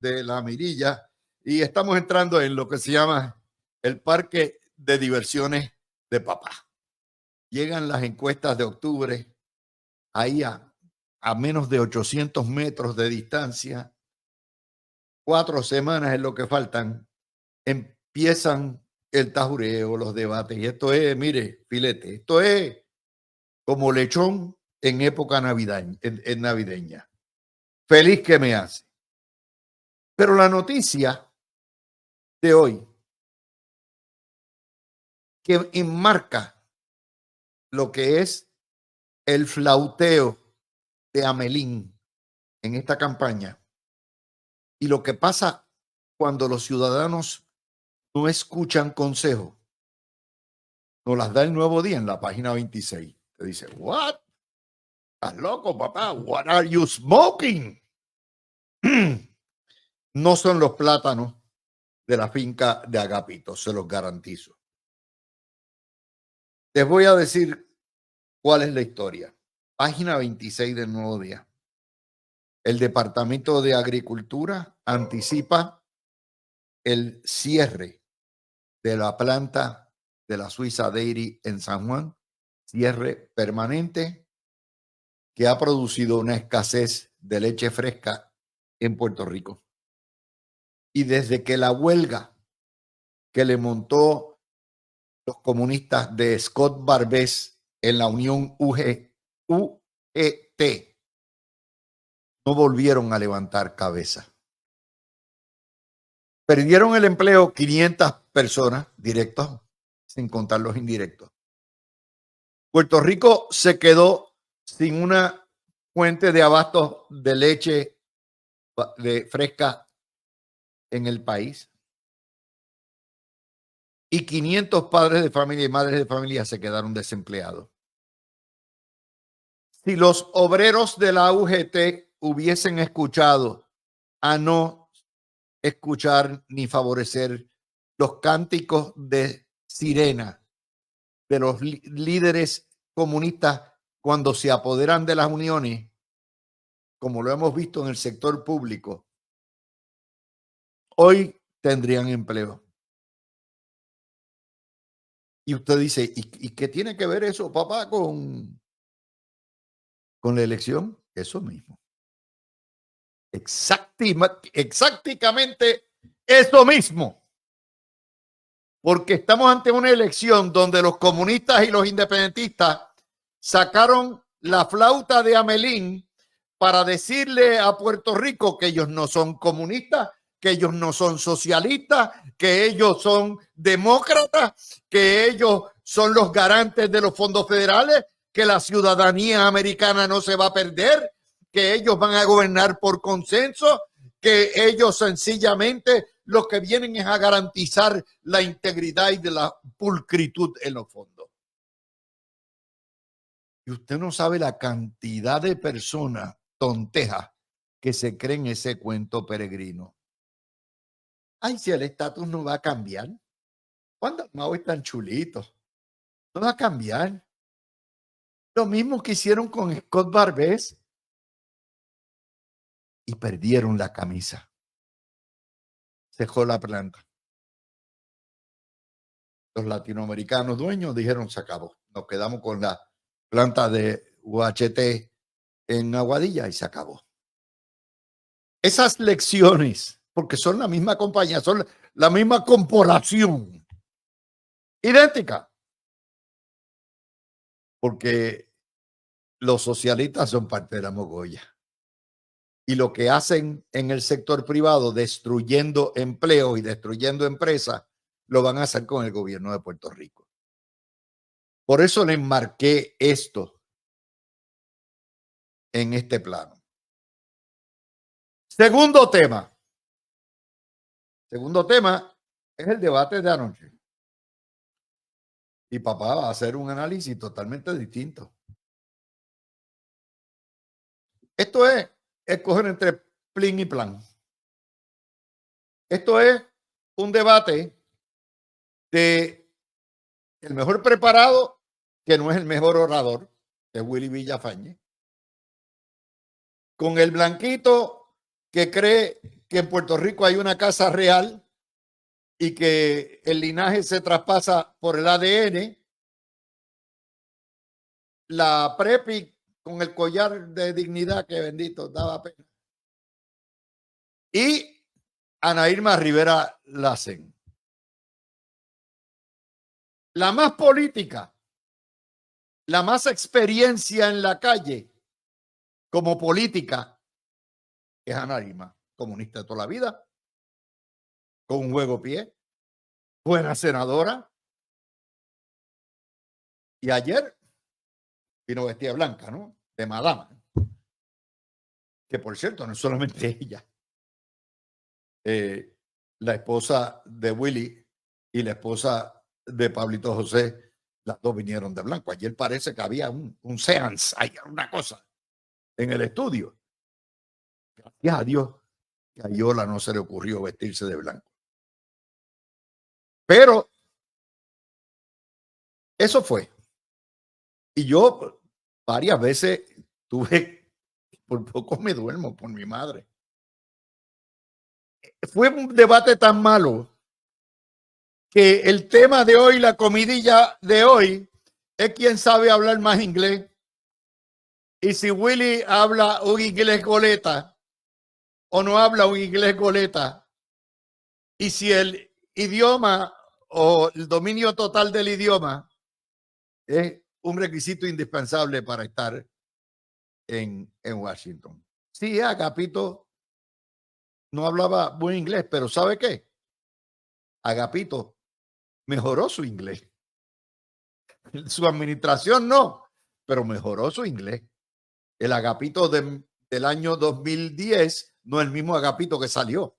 de la Mirilla y estamos entrando en lo que se llama el parque de diversiones de papá. Llegan las encuestas de octubre, ahí a menos de 800 metros de distancia, 4 semanas es lo que faltan, empiezan el tajureo, los debates, y esto es, mire, filete, esto es como lechón en época navideña, en navideña. Feliz que me hace. Pero la noticia de hoy que enmarca lo que es el flauteo de Amelín en esta campaña y lo que pasa cuando los ciudadanos no escuchan consejo, nos las da el Nuevo Día en la página 26. Te dice, what? ¿Estás loco, papá? What are you smoking? No son los plátanos de la finca de Agapito, se los garantizo. Les voy a decir cuál es la historia. Página 26 del Nuevo Día. El Departamento de Agricultura anticipa el cierre de la planta de la Suiza Dairy en San Juan, cierre permanente que ha producido una escasez de leche fresca en Puerto Rico. Y desde que la huelga que le montó los comunistas de Scott Barbés en la Unión UGT no volvieron a levantar cabeza. Perdieron el empleo 500 personas directos, sin contar los indirectos. Puerto Rico se quedó sin una fuente de abasto de leche fresca en el país. Y 500 padres de familia y madres de familia se quedaron desempleados. Si los obreros de la UGT hubiesen escuchado a no escuchar ni favorecer los cánticos de sirena de los líderes comunistas cuando se apoderan de las uniones, como lo hemos visto en el sector público, hoy tendrían empleo. Y usted dice, ¿y qué tiene que ver eso, papá, con la elección? Eso mismo. Exactamente eso mismo. Porque estamos ante una elección donde los comunistas y los independentistas sacaron la flauta de Amelín para decirle a Puerto Rico que ellos no son comunistas, que ellos no son socialistas, que ellos son demócratas, que ellos son los garantes de los fondos federales, que la ciudadanía americana no se va a perder, que ellos van a gobernar por consenso, que ellos sencillamente lo que vienen es a garantizar la integridad y de la pulcritud en los fondos. Y usted no sabe la cantidad de personas tontejas que se creen ese cuento peregrino. Ay, si el estatus no va a cambiar. ¿Cuándo Mao es tan chulito? No va a cambiar. Lo mismo que hicieron con Scott Barbés. Y perdieron la camisa. Se dejó la planta. Los latinoamericanos dueños dijeron se acabó. Nos quedamos con la planta de UHT en Aguadilla y se acabó. Esas lecciones, porque son la misma compañía, son la misma corporación, idéntica, porque los socialistas son parte de la mogolla. Y lo que hacen en el sector privado, destruyendo empleo y destruyendo empresas, lo van a hacer con el gobierno de Puerto Rico. Por eso le enmarqué esto en este plano. Segundo tema es el debate de anoche. Y papá va a hacer un análisis totalmente distinto. Esto es escoger entre plin y plan. Esto es un debate de el mejor preparado, que no es el mejor orador, que es Willy Villafañe, con el blanquito que cree que en Puerto Rico hay una casa real y que el linaje se traspasa por el ADN. La Prepi con el collar de dignidad, que bendito, daba pena. Y Ana Irma Rivera Lacen. La más política, la más experiencia en la calle como política es Ana Irma, comunista de toda la vida, con un juego pie, buena senadora. Y ayer vino vestida blanca, ¿no? De madama. Que por cierto, no es solamente ella. La esposa de Willy y la esposa de Pablito José, las dos vinieron de blanco. Ayer parece que había un seance, hay una cosa en el estudio. Gracias a Dios que a Yola no se le ocurrió vestirse de blanco. Pero eso fue. Y yo varias veces tuve, por poco me duermo por mi madre. Fue un debate tan malo que el tema de hoy, la comidilla de hoy, es quién sabe hablar más inglés. Y si Willy habla un inglés goleta o no habla un inglés goleta, y si el idioma o el dominio total del idioma es un requisito indispensable para estar en Washington. Sí, Agapito no hablaba buen inglés, pero ¿sabe qué? Agapito mejoró su inglés. Su administración no, pero mejoró su inglés. El Agapito del año 2010 no es el mismo Agapito que salió.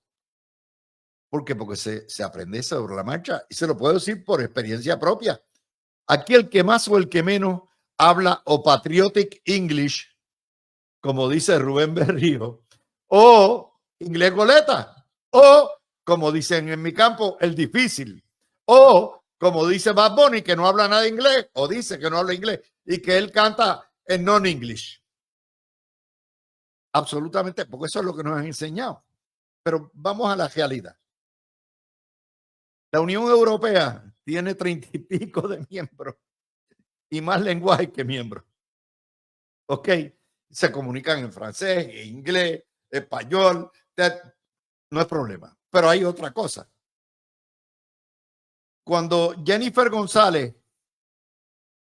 ¿Por qué? Porque se aprende sobre la marcha y se lo puedo decir por experiencia propia. Aquí el que más o el que menos habla o patriotic English, como dice Rubén Berrío, o inglés goleta, o como dicen en mi campo, el difícil, o como dice Bad Bunny, que no habla nada de inglés, o dice que no habla inglés y que él canta en non-English. Absolutamente, porque eso es lo que nos han enseñado. Pero vamos a la realidad. La Unión Europea tiene 30 y pico de miembros y más lenguajes que miembros. ¿Ok? Se comunican en francés, en inglés, español, no es problema. Pero hay otra cosa. Cuando Jennifer González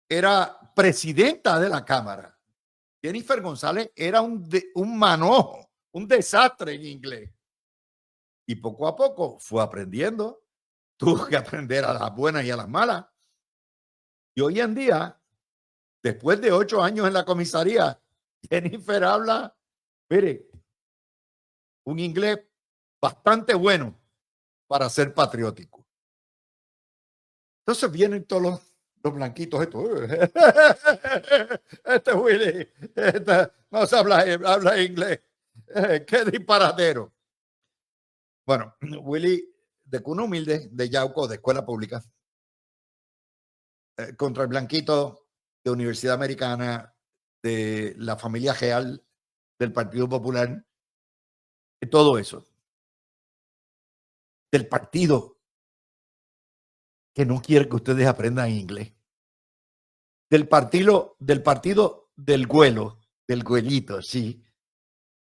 era presidenta de la Cámara, Jennifer González era un manojo, un desastre en inglés. Y poco a poco fue aprendiendo. Tuvo que aprender a las buenas y a las malas. Y hoy en día, después de 8 años en la comisaría, Jennifer habla, mire, un inglés bastante bueno para ser patriótico. Entonces vienen todos los blanquitos estos. Este Willy, no se habla inglés. Qué disparatero. Bueno, Willy, de cuna humilde, de Yauco, de escuela pública, contra el blanquito de Universidad Americana, de la familia real del Partido Popular, y todo eso. Del partido que no quiere que ustedes aprendan inglés. Del partido del güelo, del güelito, sí,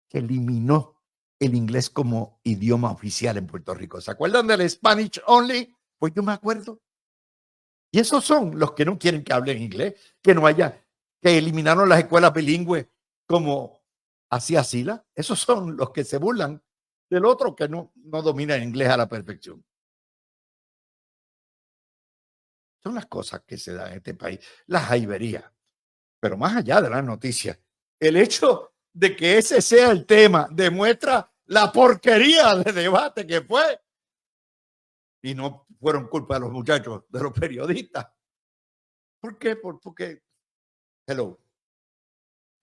que eliminó el inglés como idioma oficial en Puerto Rico. ¿Se acuerdan del Spanish Only? Pues yo me acuerdo. Y esos son los que no quieren que hablen inglés, que no haya, que eliminaron las escuelas bilingües como hacía Sila. Esos son los que se burlan del otro que no domina el inglés a la perfección. Son las cosas que se dan en este país, las jaiberías. Pero más allá de las noticias, el hecho de que ese sea el tema demuestra la porquería de debate que fue. Y no fueron culpa de los muchachos, de los periodistas. ¿Por qué? Porque, hello,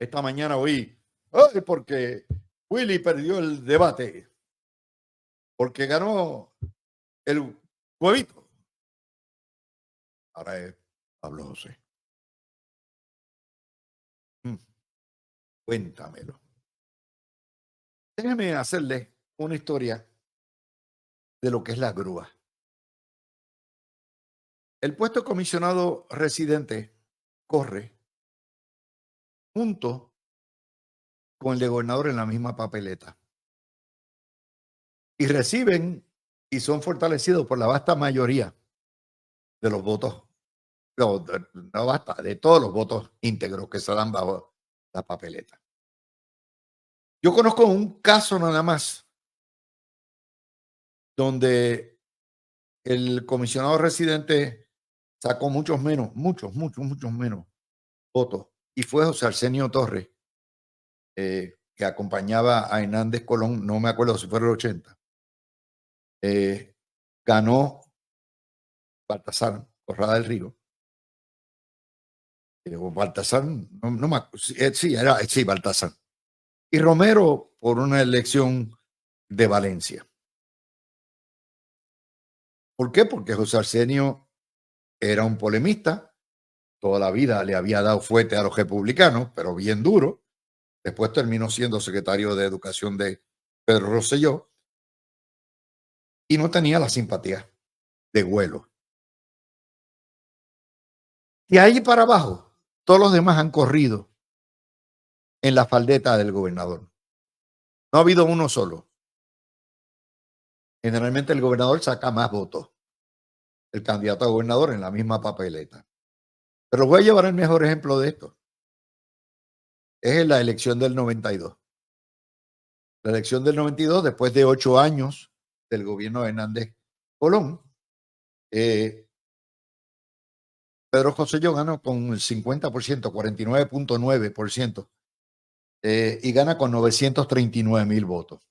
esta mañana oí, ay, porque Willy perdió el debate, porque ganó el huevito. Ahora es Pablo José. Cuéntamelo. Déjeme hacerle una historia de lo que es la grúa. El puesto de comisionado residente corre junto con el de gobernador en la misma papeleta. Y reciben y son fortalecidos por la vasta mayoría de los votos, no basta, de todos los votos íntegros que se dan bajo la papeleta. Yo conozco un caso nada más donde el comisionado residente sacó muchos menos votos y fue José Arsenio Torres, que acompañaba a Hernández Colón, no me acuerdo si fue el 80. Ganó Baltasar Corrada del Río, o Baltasar, no me acuerdo, sí, Baltasar. Y Romero por una elección de Valencia. ¿Por qué? Porque José Arsenio era un polemista, toda la vida le había dado fuerte a los republicanos, pero bien duro. Después terminó siendo secretario de Educación de Pedro Rosselló y no tenía la simpatía de Güelo. Y ahí para abajo, todos los demás han corrido en la faldeta del gobernador. No ha habido uno solo. Generalmente el gobernador saca más votos, el candidato a gobernador en la misma papeleta. Pero voy a llevar el mejor ejemplo de esto. Es en la elección del 92. La elección del 92, después de 8 años del gobierno de Hernández Colón, Pedro Rosselló ganó con el 50%, 49.9%, y gana con 939,000 votos.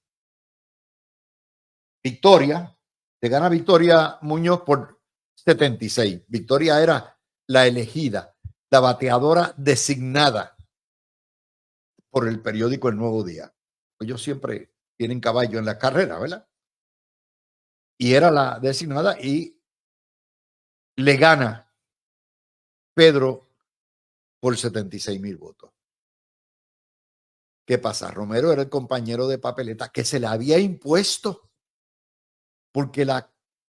Victoria, le gana Victoria Muñoz por 76. Victoria era la elegida, la bateadora designada por el periódico El Nuevo Día. Ellos siempre tienen caballo en la carrera, ¿verdad? Y era la designada y le gana Pedro por 76,000 votos. ¿Qué pasa? Romero era el compañero de papeleta que se le había impuesto porque la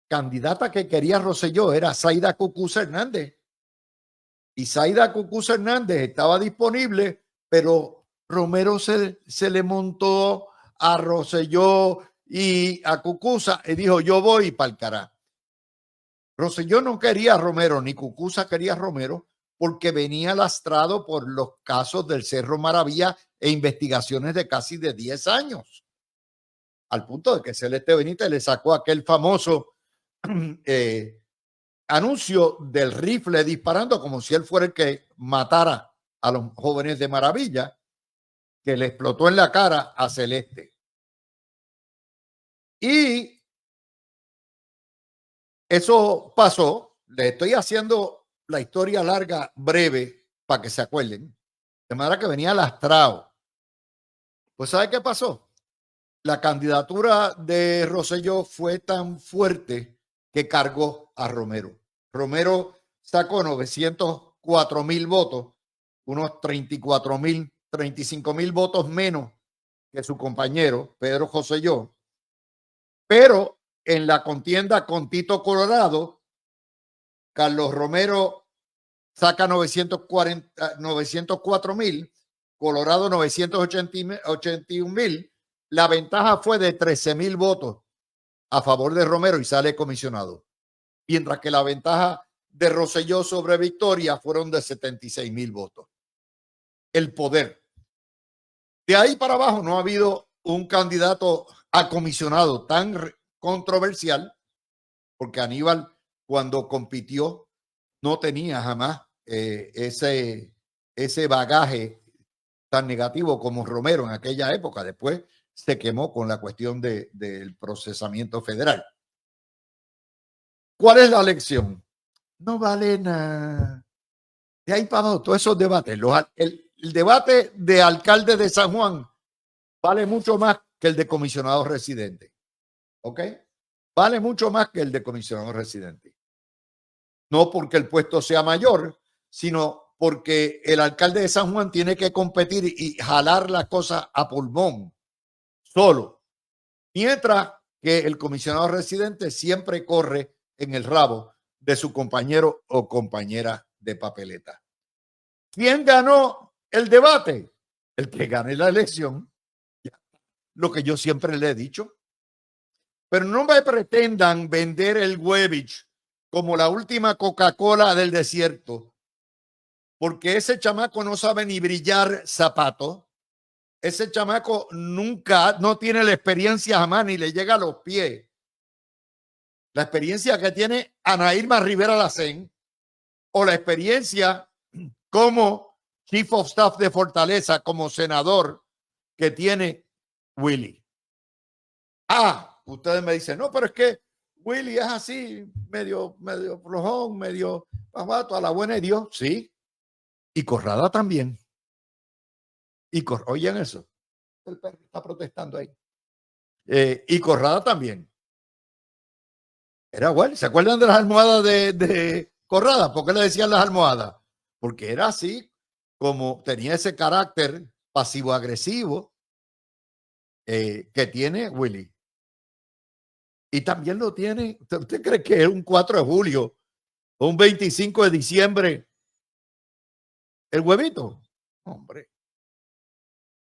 candidata que quería Rosselló era Zaida Cucuza Hernández. Y Zaida Cucuza Hernández estaba disponible, pero Romero se le montó a Rosselló y a Cucuza y dijo, yo voy para el cará. Rosselló no quería a Romero, ni Cucuza quería a Romero, porque venía lastrado por los casos del Cerro Maravilla e investigaciones de casi de 10 años. Al punto de que Celeste Benítez le sacó aquel famoso anuncio del rifle disparando como si él fuera el que matara a los jóvenes de Maravilla, que le explotó en la cara a Celeste. Y eso pasó. Le estoy haciendo la historia larga, breve, para que se acuerden. De manera que venía lastrado. Pues ¿sabe qué pasó? La candidatura de Rosselló fue tan fuerte que cargó a Romero. Romero sacó 904,000 votos, unos 34,000, 35,000 votos menos que su compañero Pedro Rosselló. Pero en la contienda con Tito Colorado, Carlos Romero saca 904,000, Colorado 981,000. La ventaja fue de 13,000 votos a favor de Romero y sale comisionado. Mientras que la ventaja de Rosselló sobre Victoria fueron de 76,000 votos. El poder. De ahí para abajo no ha habido un candidato a comisionado tan controversial, porque Aníbal, cuando compitió, no tenía jamás ese bagaje tan negativo como Romero en aquella época. Después se quemó con la cuestión del procesamiento federal. ¿Cuál es la lección? No vale nada. De ahí para abajo, todos esos debates. El debate de alcalde de San Juan vale mucho más que el de comisionado residente. ¿Ok? Vale mucho más que el de comisionado residente. No porque el puesto sea mayor, sino porque el alcalde de San Juan tiene que competir y jalar las cosas a pulmón, solo. mientras que el comisionado residente siempre corre en el rabo de su compañero o compañera de papeleta. ¿Quién ganó el debate? El que gane la elección. Lo que yo siempre le he dicho. Pero no me pretendan vender el Webich como la última Coca-Cola del desierto, porque ese chamaco no sabe ni brillar zapatos. Ese chamaco nunca, no tiene la experiencia jamás, ni le llega a los pies. La experiencia que tiene Ana Irma Rivera Lacén, o la experiencia como Chief of Staff de Fortaleza, como senador que tiene Willy. Ustedes me dicen, no, pero es que Willy es así, medio flojón, medio papato, a la buena de Dios. Sí. Y Corrada también. Oyen eso. El perro está protestando ahí. Y Corrada también. Era igual. ¿Se acuerdan de las almohadas de Corrada? ¿Por qué le decían las almohadas? Porque era así, como tenía ese carácter pasivo-agresivo que tiene Willy. Y también lo tiene. ¿Usted cree que es un 4 de julio o un 25 de diciembre el huevito? Hombre.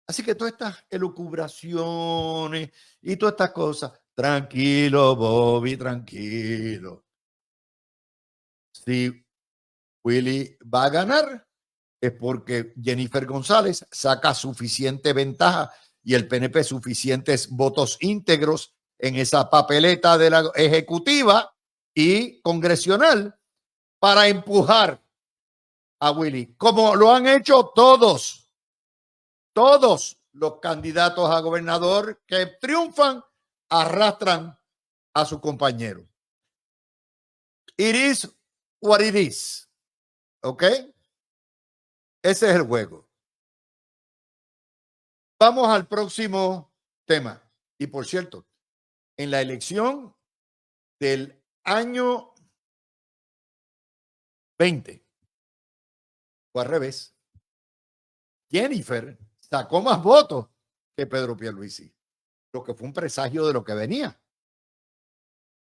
Así que todas estas elucubraciones y todas estas cosas, tranquilo, Bobby, tranquilo. Si Willy va a ganar, es porque Jennifer González saca suficiente ventaja y el PNP suficientes votos íntegros en esa papeleta de la ejecutiva y congresional para empujar a Willy, como lo han hecho todos los candidatos a gobernador que triunfan arrastran a su compañero. It is what it is. ¿Ok? Ese es el juego. Vamos al próximo tema. Y por cierto, en la elección del año 20, o al revés, Jennifer sacó más votos que Pedro Pierluisi, lo que fue un presagio de lo que venía.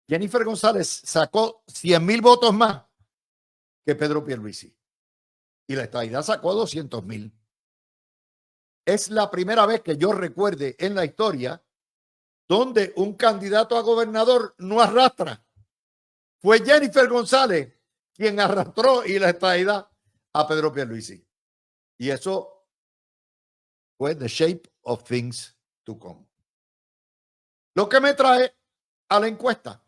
Jennifer González sacó 100,000 votos más que Pedro Pierluisi y la estadidad sacó 200,000. Es la primera vez que yo recuerde en la historia donde un candidato a gobernador no arrastra. Fue Jennifer González quien arrastró y la estadidad a Pedro Pierluisi. Y eso fue the shape of things to come. Lo que me trae a la encuesta.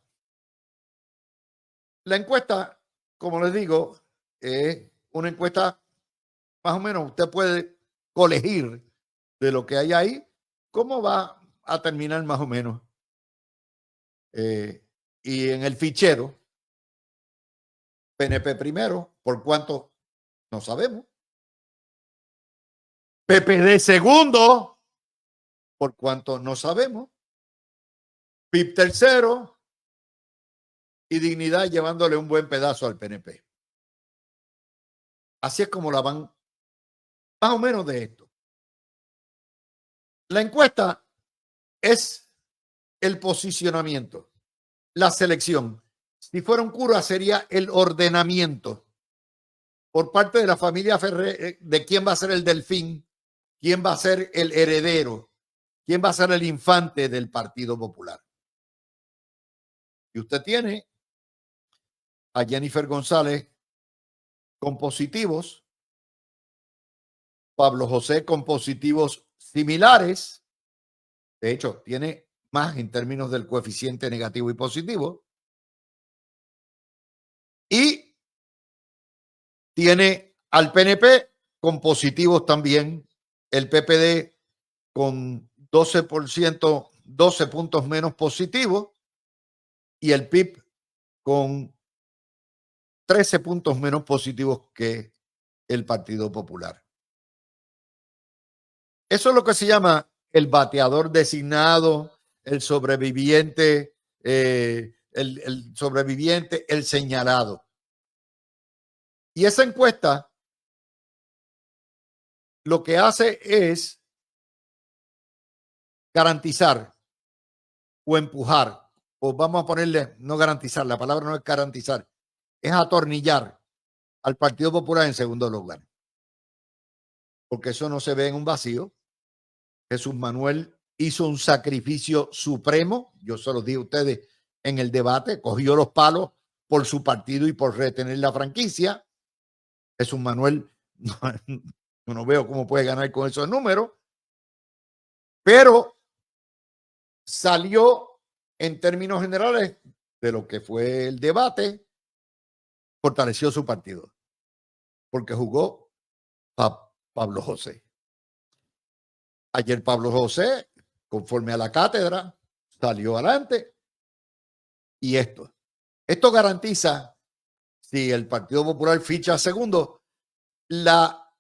La encuesta, como les digo, es una encuesta más o menos, usted puede colegir de lo que hay ahí, cómo va a terminar más o menos. Y en el fichero, PNP primero, por cuánto no sabemos. PPD segundo, por cuánto no sabemos. PIB tercero y Dignidad llevándole un buen pedazo al PNP. Así es como la van, más o menos de esto. La encuesta es el posicionamiento, la selección. Si fuera un cura sería el ordenamiento por parte de la familia Ferrer de quién va a ser el delfín, quién va a ser el heredero, quién va a ser el infante del Partido Popular. Y usted tiene a Jennifer González con positivos, Pablo José con positivos similares, de hecho tiene más en términos del coeficiente negativo y positivo, y tiene al PNP con positivos también, el PPD con 12%, 12 puntos menos positivos, y el PIB con 13 puntos menos positivos que el Partido Popular. Eso es lo que se llama el bateador designado, el sobreviviente, el sobreviviente, el señalado. Y esa encuesta lo que hace es garantizar o empujar, o vamos a ponerle, no garantizar, la palabra no es garantizar, es atornillar al Partido Popular en segundo lugar. Porque eso no se ve en un vacío. Jesús Manuel hizo un sacrificio supremo, yo se los dije a ustedes en el debate, cogió los palos por su partido y por retener la franquicia. Jesús Manuel, no veo cómo puede ganar con esos números, pero salió en términos generales de lo que fue el debate, fortaleció su partido, porque jugó Pablo José. Ayer Pablo José, conforme a la cátedra, salió adelante y esto garantiza, si el Partido Popular ficha segundo, la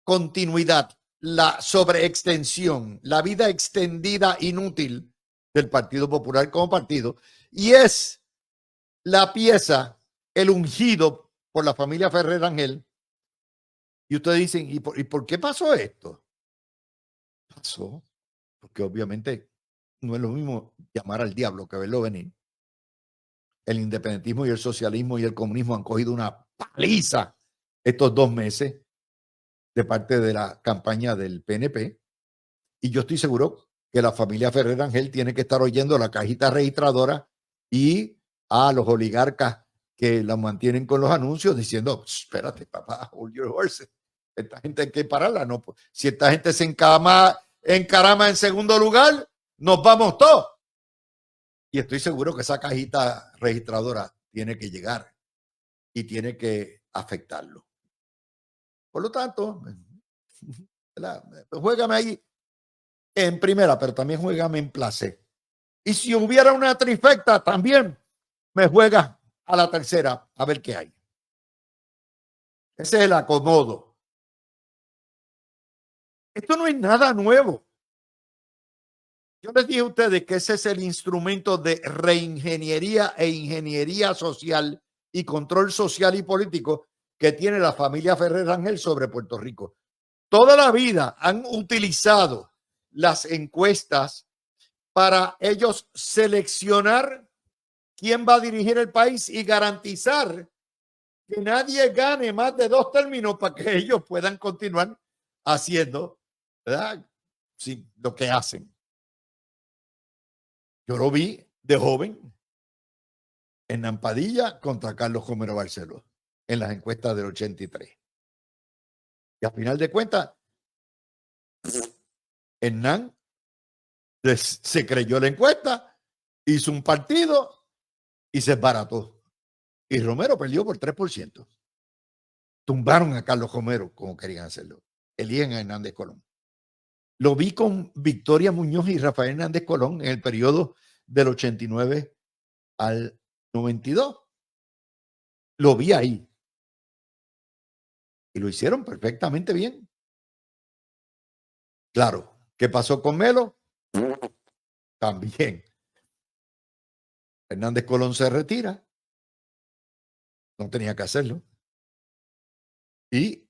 continuidad, la sobreextensión, la vida extendida inútil del Partido Popular como partido, y es la pieza, el ungido por la familia Ferrer Ángel. Y ustedes dicen, ¿y por qué pasó esto? Pasó porque obviamente no es lo mismo llamar al diablo que verlo venir. El independentismo y el socialismo y el comunismo han cogido una paliza estos 2 meses de parte de la campaña del PNP. Y yo estoy seguro que la familia Ferrer Ángel tiene que estar oyendo la cajita registradora y a los oligarcas que la mantienen con los anuncios diciendo, espérate, papá, hold your horses. Esta gente hay que pararla. No, si esta gente se encarama en segundo lugar, nos vamos todos. Y estoy seguro que esa cajita registradora tiene que llegar y tiene que afectarlo. Por lo tanto, juégame ahí en primera, pero también juégame en placer. Y si hubiera una trifecta, también me juega a la tercera a ver qué hay. Ese es el acomodo. Esto no es nada nuevo. Yo les dije a ustedes que ese es el instrumento de reingeniería e ingeniería social y control social y político que tiene la familia Ferrer Ángel sobre Puerto Rico. Toda la vida han utilizado las encuestas para ellos seleccionar quién va a dirigir el país y garantizar que nadie gane más de 2 términos para que ellos puedan continuar haciendo, ¿verdad? Sí, lo que hacen. Yo lo vi de joven en Nampadilla contra Carlos Romero Barceló en las encuestas del 83. Y a final de cuentas, Hernán se creyó la encuesta, hizo un partido y se desbarató. Y Romero perdió por 3%. Tumbaron a Carlos Romero como querían hacerlo. Eligen a Hernández Colón. Lo vi con Victoria Muñoz y Rafael Hernández Colón en el periodo del 89 al 92. Lo vi ahí. Y lo hicieron perfectamente bien. Claro, ¿qué pasó con Melo? También. Hernández Colón se retira. No tenía que hacerlo. Y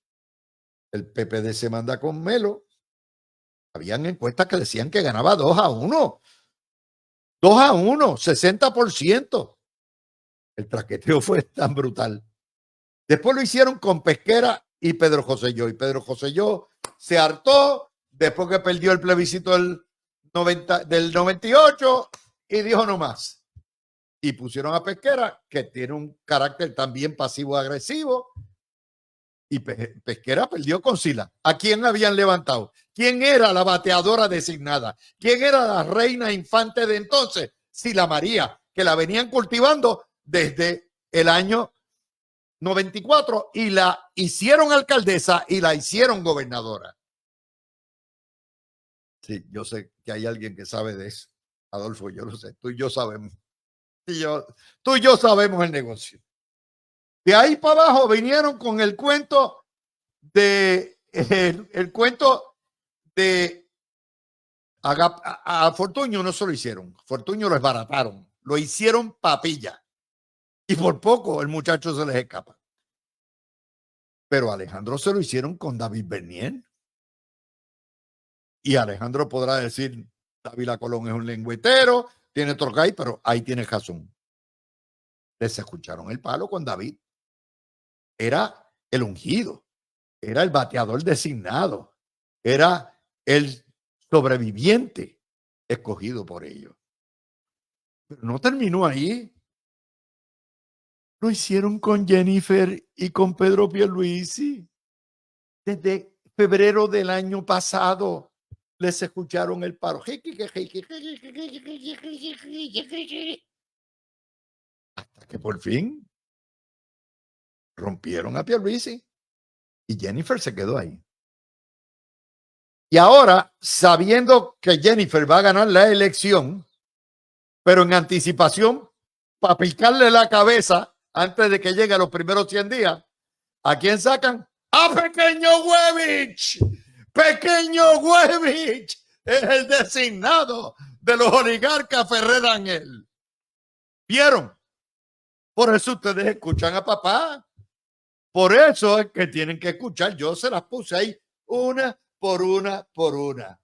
el PPD se manda con Melo. Habían encuestas que decían que ganaba 2-1. 2-1, 60%. El traqueteo fue tan brutal. Después lo hicieron con Pesquera y Pedro Joselló. Y Pedro Joselló se hartó después que perdió el plebiscito del 98 y dijo no más. Y pusieron a Pesquera, que tiene un carácter también pasivo-agresivo. Y Pesquera perdió con Sila. ¿A quién habían levantado? ¿Quién era la bateadora designada? ¿Quién era la reina infante de entonces? Sila María, que la venían cultivando desde el año 94 y la hicieron alcaldesa y la hicieron gobernadora. Sí, yo sé que hay alguien que sabe de eso. Adolfo, yo lo sé. Tú y yo sabemos. Tú y yo sabemos el negocio. De ahí para abajo vinieron con el cuento de el cuento de a Fortuño no se lo hicieron. Fortuño lo desbarataron. Lo hicieron papilla. Y por poco el muchacho se les escapa. Pero a Alejandro se lo hicieron con David Bernier. Y Alejandro podrá decir, Dávila Colón es un lengüetero, tiene Trocay, pero ahí tiene razón. Les escucharon el palo con David. Era el ungido, era el bateador designado, era el sobreviviente escogido por ellos. Pero no terminó ahí. Lo hicieron con Jennifer y con Pedro Pierluisi. Desde febrero del año pasado les escucharon el paro. Hasta que por fin rompieron a Pierluisi y Jennifer se quedó ahí. Y ahora, sabiendo que Jennifer va a ganar la elección, pero en anticipación, para picarle la cabeza antes de que llegue a los primeros 100 días, ¿a quién sacan? ¡A Pequeño Huevich! ¡Pequeño Huevich! Es el designado de los oligarcas Ferrer Ángel. ¿Vieron? Por eso ustedes escuchan a papá. Por eso es que tienen que escuchar. Yo se las puse ahí una por una por una.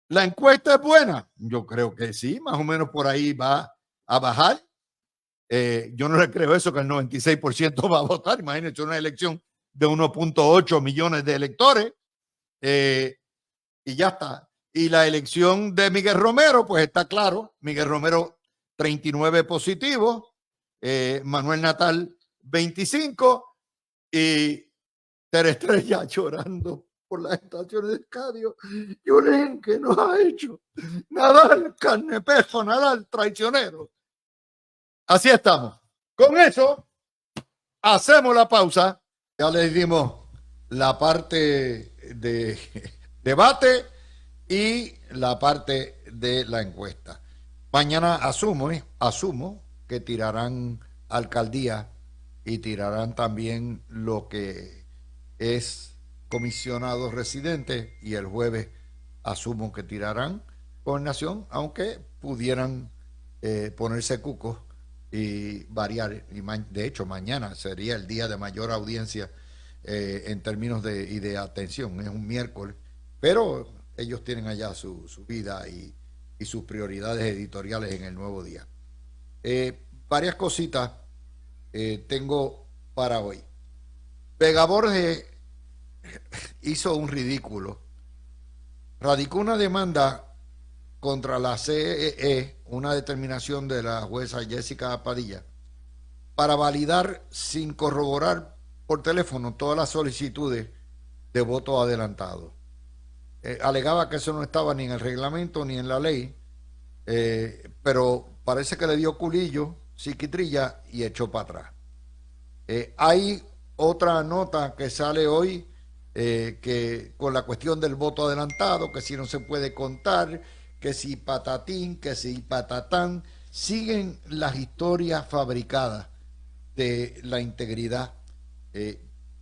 ¿La encuesta es buena? Yo creo que sí, más o menos por ahí va a bajar. Yo no le creo eso, que el 96% va a votar. Imagínense una elección de 1.8 millones de electores. Y ya está. Y la elección de Miguel Romero, pues está claro. Miguel Romero, 39 positivos. Manuel Natal, 25. Y Tere Estrella llorando por las estaciones de estadio. Lloren que nos ha hecho Nadal, carnepejo, Nadal, traicionero. Así estamos. Con eso, hacemos la pausa. Ya les dimos la parte de debate y la parte de la encuesta. Mañana asumo que tirarán alcaldía y tirarán también lo que es comisionados residentes, y el jueves asumo que tirarán gobernación, aunque pudieran ponerse cucos y variar. Y de hecho, mañana sería el día de mayor audiencia en términos de atención. Es un miércoles, pero ellos tienen allá su vida y sus prioridades editoriales en el nuevo día. Varias cositas tengo para hoy. Vega Borges hizo un ridículo. Radicó una demanda contra la CEE, una determinación de la jueza Jessica Padilla, para validar sin corroborar por teléfono todas las solicitudes de voto adelantado. Alegaba que eso no estaba ni en el reglamento ni en la ley, pero parece que le dio culillo, psiquitrilla y echó para atrás. Hay otra nota que sale hoy que con la cuestión del voto adelantado, que si no se puede contar, que si patatín, que si patatán, siguen las historias fabricadas de la integridad.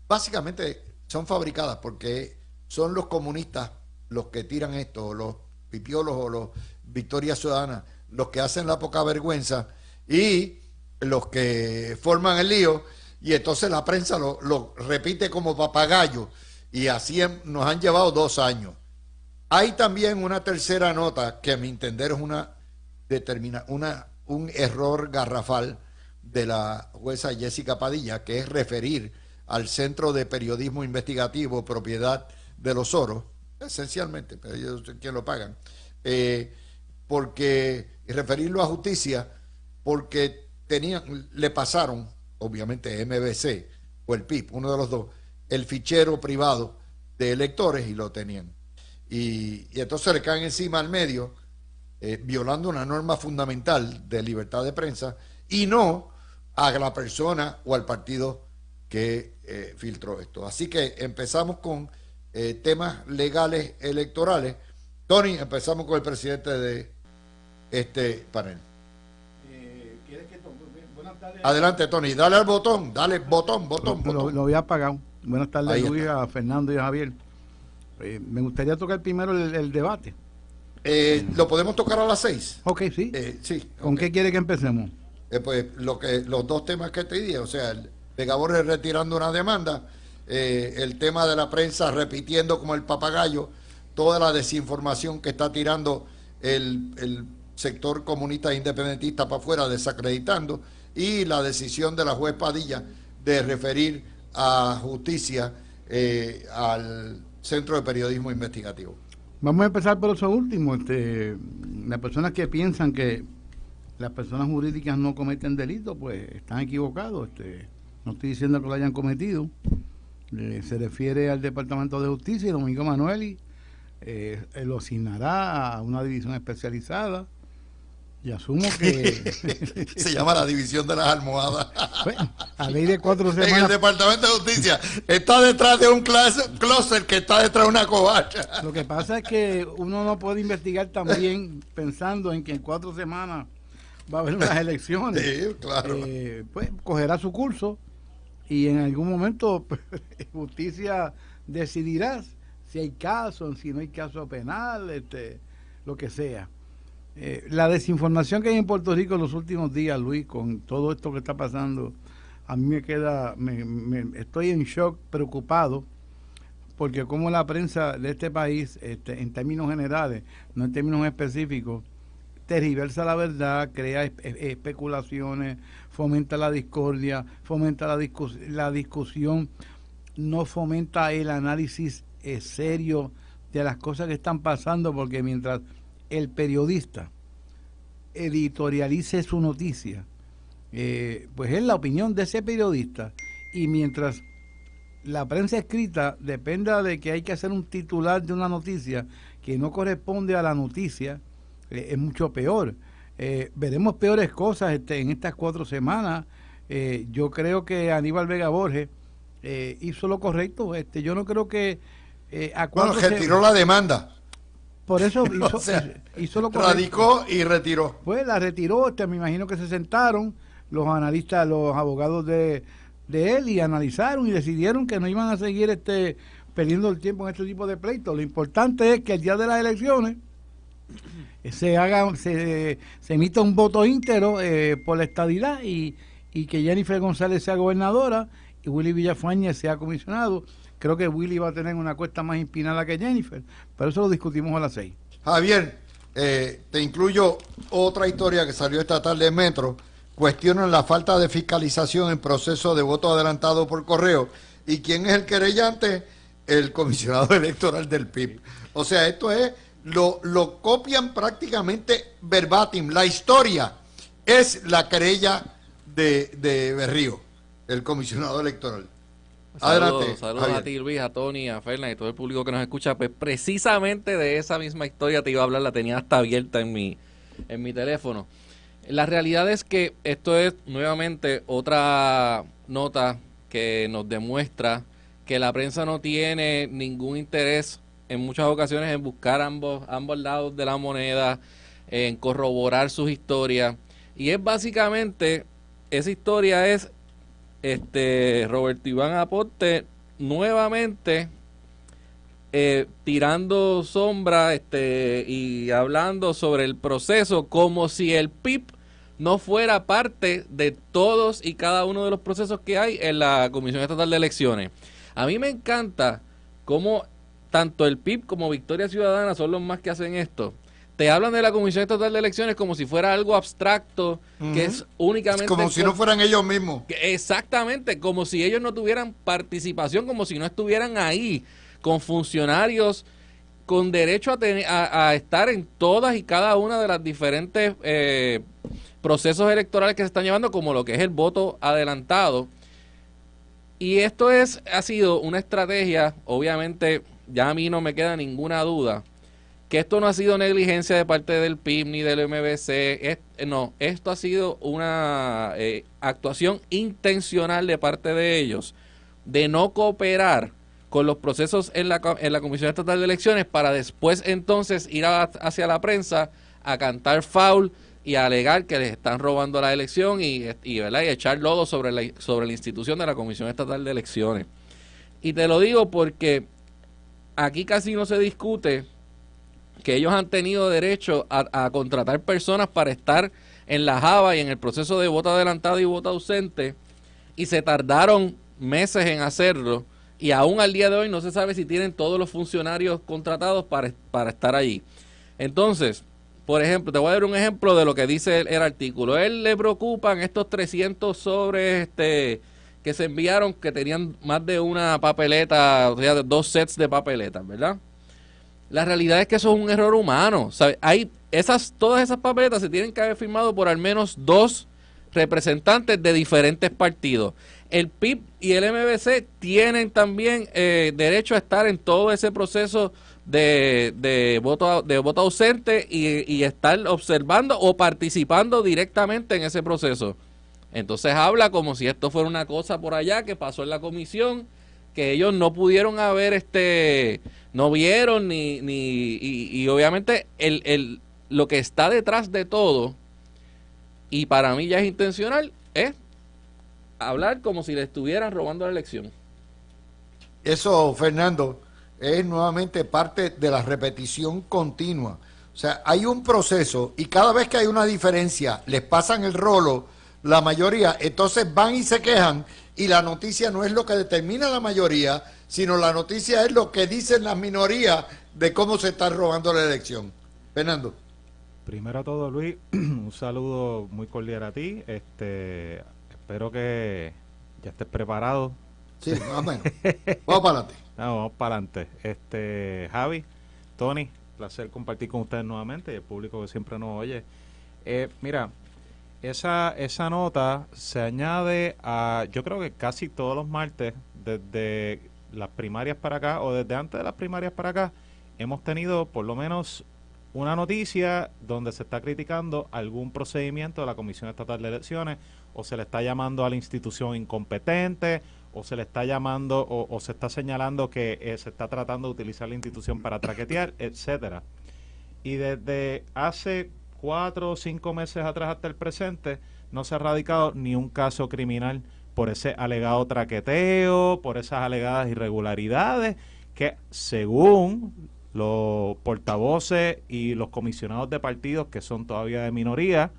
Básicamente son fabricadas porque son los comunistas los que tiran esto, los pipiolos o los Victoria Ciudadana, los que hacen la poca vergüenza y los que forman el lío, y entonces la prensa lo repite como papagayo, y así nos han llevado 2 años. Hay también una tercera nota que a mi entender es un error garrafal de la jueza Jessica Padilla, que es referir al Centro de Periodismo Investigativo, propiedad de los Soros, esencialmente, pero ellos quien lo pagan, porque referirlo a justicia, porque le pasaron, obviamente MBC o el PIB, uno de los dos, el fichero privado de electores, y lo tenían. Y entonces le caen encima al medio, violando una norma fundamental de libertad de prensa, y no a la persona o al partido que filtró esto. Así que empezamos con temas legales electorales. Tony, empezamos con el presidente de este panel. Buenas tardes. Adelante, Tony, dale al botón, dale botón. Lo había apagado. Buenas tardes, Ahí Luis, está. a Fernando y a Javier. Me gustaría tocar primero el debate. ¿Lo podemos tocar a las 6? Ok, sí. Sí. ¿Con qué quiere que empecemos? Pues los dos temas que te dije, o sea, Vega Borges retirando una demanda, el tema de la prensa repitiendo como el papagayo toda la desinformación que está tirando el sector comunista e independentista para afuera, desacreditando, y la decisión de la juez Padilla de referir a justicia al Centro de Periodismo Investigativo. Vamos a empezar por eso último. Las personas que piensan que las personas jurídicas no cometen delitos, pues están equivocados. No estoy diciendo que lo hayan cometido. Se refiere al Departamento de Justicia y Domingo Emanueli lo asignará a una división especializada. Y asumo que... Se llama la división de las almohadas. Bueno, a ley de 4 semanas... En el Departamento de Justicia está detrás de un closet que está detrás de una covacha. Lo que pasa es que uno no puede investigar también pensando en que en 4 semanas va a haber unas elecciones. Sí, claro. Pues cogerá su curso y en algún momento justicia decidirá si hay caso, si no hay caso penal, lo que sea. La desinformación que hay en Puerto Rico en los últimos días, Luis, con todo esto que está pasando, a mí me queda, estoy en shock, preocupado, porque como la prensa de este país, en términos generales, no en términos específicos, tergiversa la verdad, crea especulaciones, fomenta la discordia, fomenta la discusión, no fomenta el análisis serio de las cosas que están pasando, porque mientras el periodista editorialice su noticia, pues es la opinión de ese periodista, y mientras la prensa escrita dependa de que hay que hacer un titular de una noticia que no corresponde a la noticia, es mucho peor. Veremos peores cosas en estas 4 semanas. Yo creo que Aníbal Vega Borges hizo lo correcto. Yo no creo que retiró la demanda. Por eso hizo, o sea, hizo lo correcto. Radicó y retiró. Pues la retiró. Me imagino que se sentaron los analistas, los abogados de él, y analizaron y decidieron que no iban a seguir perdiendo el tiempo en este tipo de pleitos. Lo importante es que el día de las elecciones se emita un voto íntegro por la estadidad, y que Jennifer González sea gobernadora y Willy Villafañe sea comisionado. Creo que Willy va a tener una cuesta más empinada que Jennifer, pero eso lo discutimos a las 6. Javier, te incluyo otra historia que salió esta tarde en Metro. Cuestionan la falta de fiscalización en proceso de voto adelantado por correo. ¿Y quién es el querellante? El comisionado electoral del PIB. O sea, esto es, lo copian prácticamente verbatim. La historia es la querella de Berrío, el comisionado electoral. Adelante. Saludos a ti, Luis, a Tony, a Fernan y todo el público que nos escucha. Pues precisamente de esa misma historia te iba a hablar, la tenía hasta abierta en mi teléfono. La realidad es que esto es nuevamente otra nota que nos demuestra que la prensa no tiene ningún interés en muchas ocasiones en buscar ambos lados de la moneda, en corroborar sus historias. Y es básicamente, esa historia es Roberto Iván Aponte nuevamente tirando sombra y hablando sobre el proceso como si el PIB no fuera parte de todos y cada uno de los procesos que hay en la Comisión Estatal de Elecciones. A mí me encanta cómo tanto el PIB como Victoria Ciudadana son los más que hacen esto. Te hablan de la Comisión Estatal de Elecciones como si fuera algo abstracto, que es únicamente... Como si no fueran ellos mismos. Exactamente, como si ellos no tuvieran participación, como si no estuvieran ahí, con funcionarios con derecho a estar en todas y cada una de las diferentes procesos electorales que se están llevando, como lo que es el voto adelantado. Y esto ha sido una estrategia, obviamente, ya a mí no me queda ninguna duda, que esto no ha sido negligencia de parte del PIB ni del MBC, no, esto ha sido una actuación intencional de parte de ellos, de no cooperar con los procesos en la Comisión Estatal de Elecciones para después entonces ir hacia la prensa a cantar foul y a alegar que les están robando la elección ¿verdad? Y echar lodo sobre la institución de la Comisión Estatal de Elecciones. Y te lo digo porque aquí casi no se discute que ellos han tenido derecho a contratar personas para estar en la Java y en el proceso de voto adelantado y voto ausente, y se tardaron meses en hacerlo, y aún al día de hoy no se sabe si tienen todos los funcionarios contratados para estar allí. Entonces, por ejemplo, te voy a dar un ejemplo de lo que dice el artículo. Él le preocupan estos 300 sobres que se enviaron que tenían más de una papeleta, o sea, 2 sets de papeletas, ¿verdad? La realidad es que eso es un error humano. ¿Sabe? Todas esas papeletas se tienen que haber firmado por al menos 2 representantes de diferentes partidos. El PIB y el MBC tienen también derecho a estar en todo ese proceso de voto ausente y estar observando o participando directamente en ese proceso. Entonces habla como si esto fuera una cosa por allá que pasó en la comisión, que ellos no pudieron haber, no vieron y obviamente lo que está detrás de todo, y para mí ya es intencional, es hablar como si le estuvieran robando la elección. Eso, Fernando, es nuevamente parte de la repetición continua. O sea, hay un proceso y cada vez que hay una diferencia, les pasan el rolo la mayoría, entonces van y se quejan y la noticia no es lo que determina la mayoría, sino la noticia es lo que dicen las minorías de cómo se está robando la elección. Fernando. Primero a todo, Luis, un saludo muy cordial a ti. Espero que ya estés preparado. Sí, más o menos. Vamos para adelante. Vamos para adelante. Javi, Tony, placer compartir con ustedes nuevamente y el público que siempre nos oye. Mira, esa nota se añade a, yo creo que casi todos los martes, desde las primarias para acá o desde antes de las primarias para acá, hemos tenido por lo menos una noticia donde se está criticando algún procedimiento de la Comisión Estatal de Elecciones, o se le está llamando a la institución incompetente, o se le está llamando o se está señalando que se está tratando de utilizar la institución para traquetear, etcétera. Y desde hace 4 o 5 meses atrás hasta el presente no se ha radicado ni un caso criminal por ese alegado traqueteo, por esas alegadas irregularidades que, según los portavoces y los comisionados de partidos que son todavía de minoría,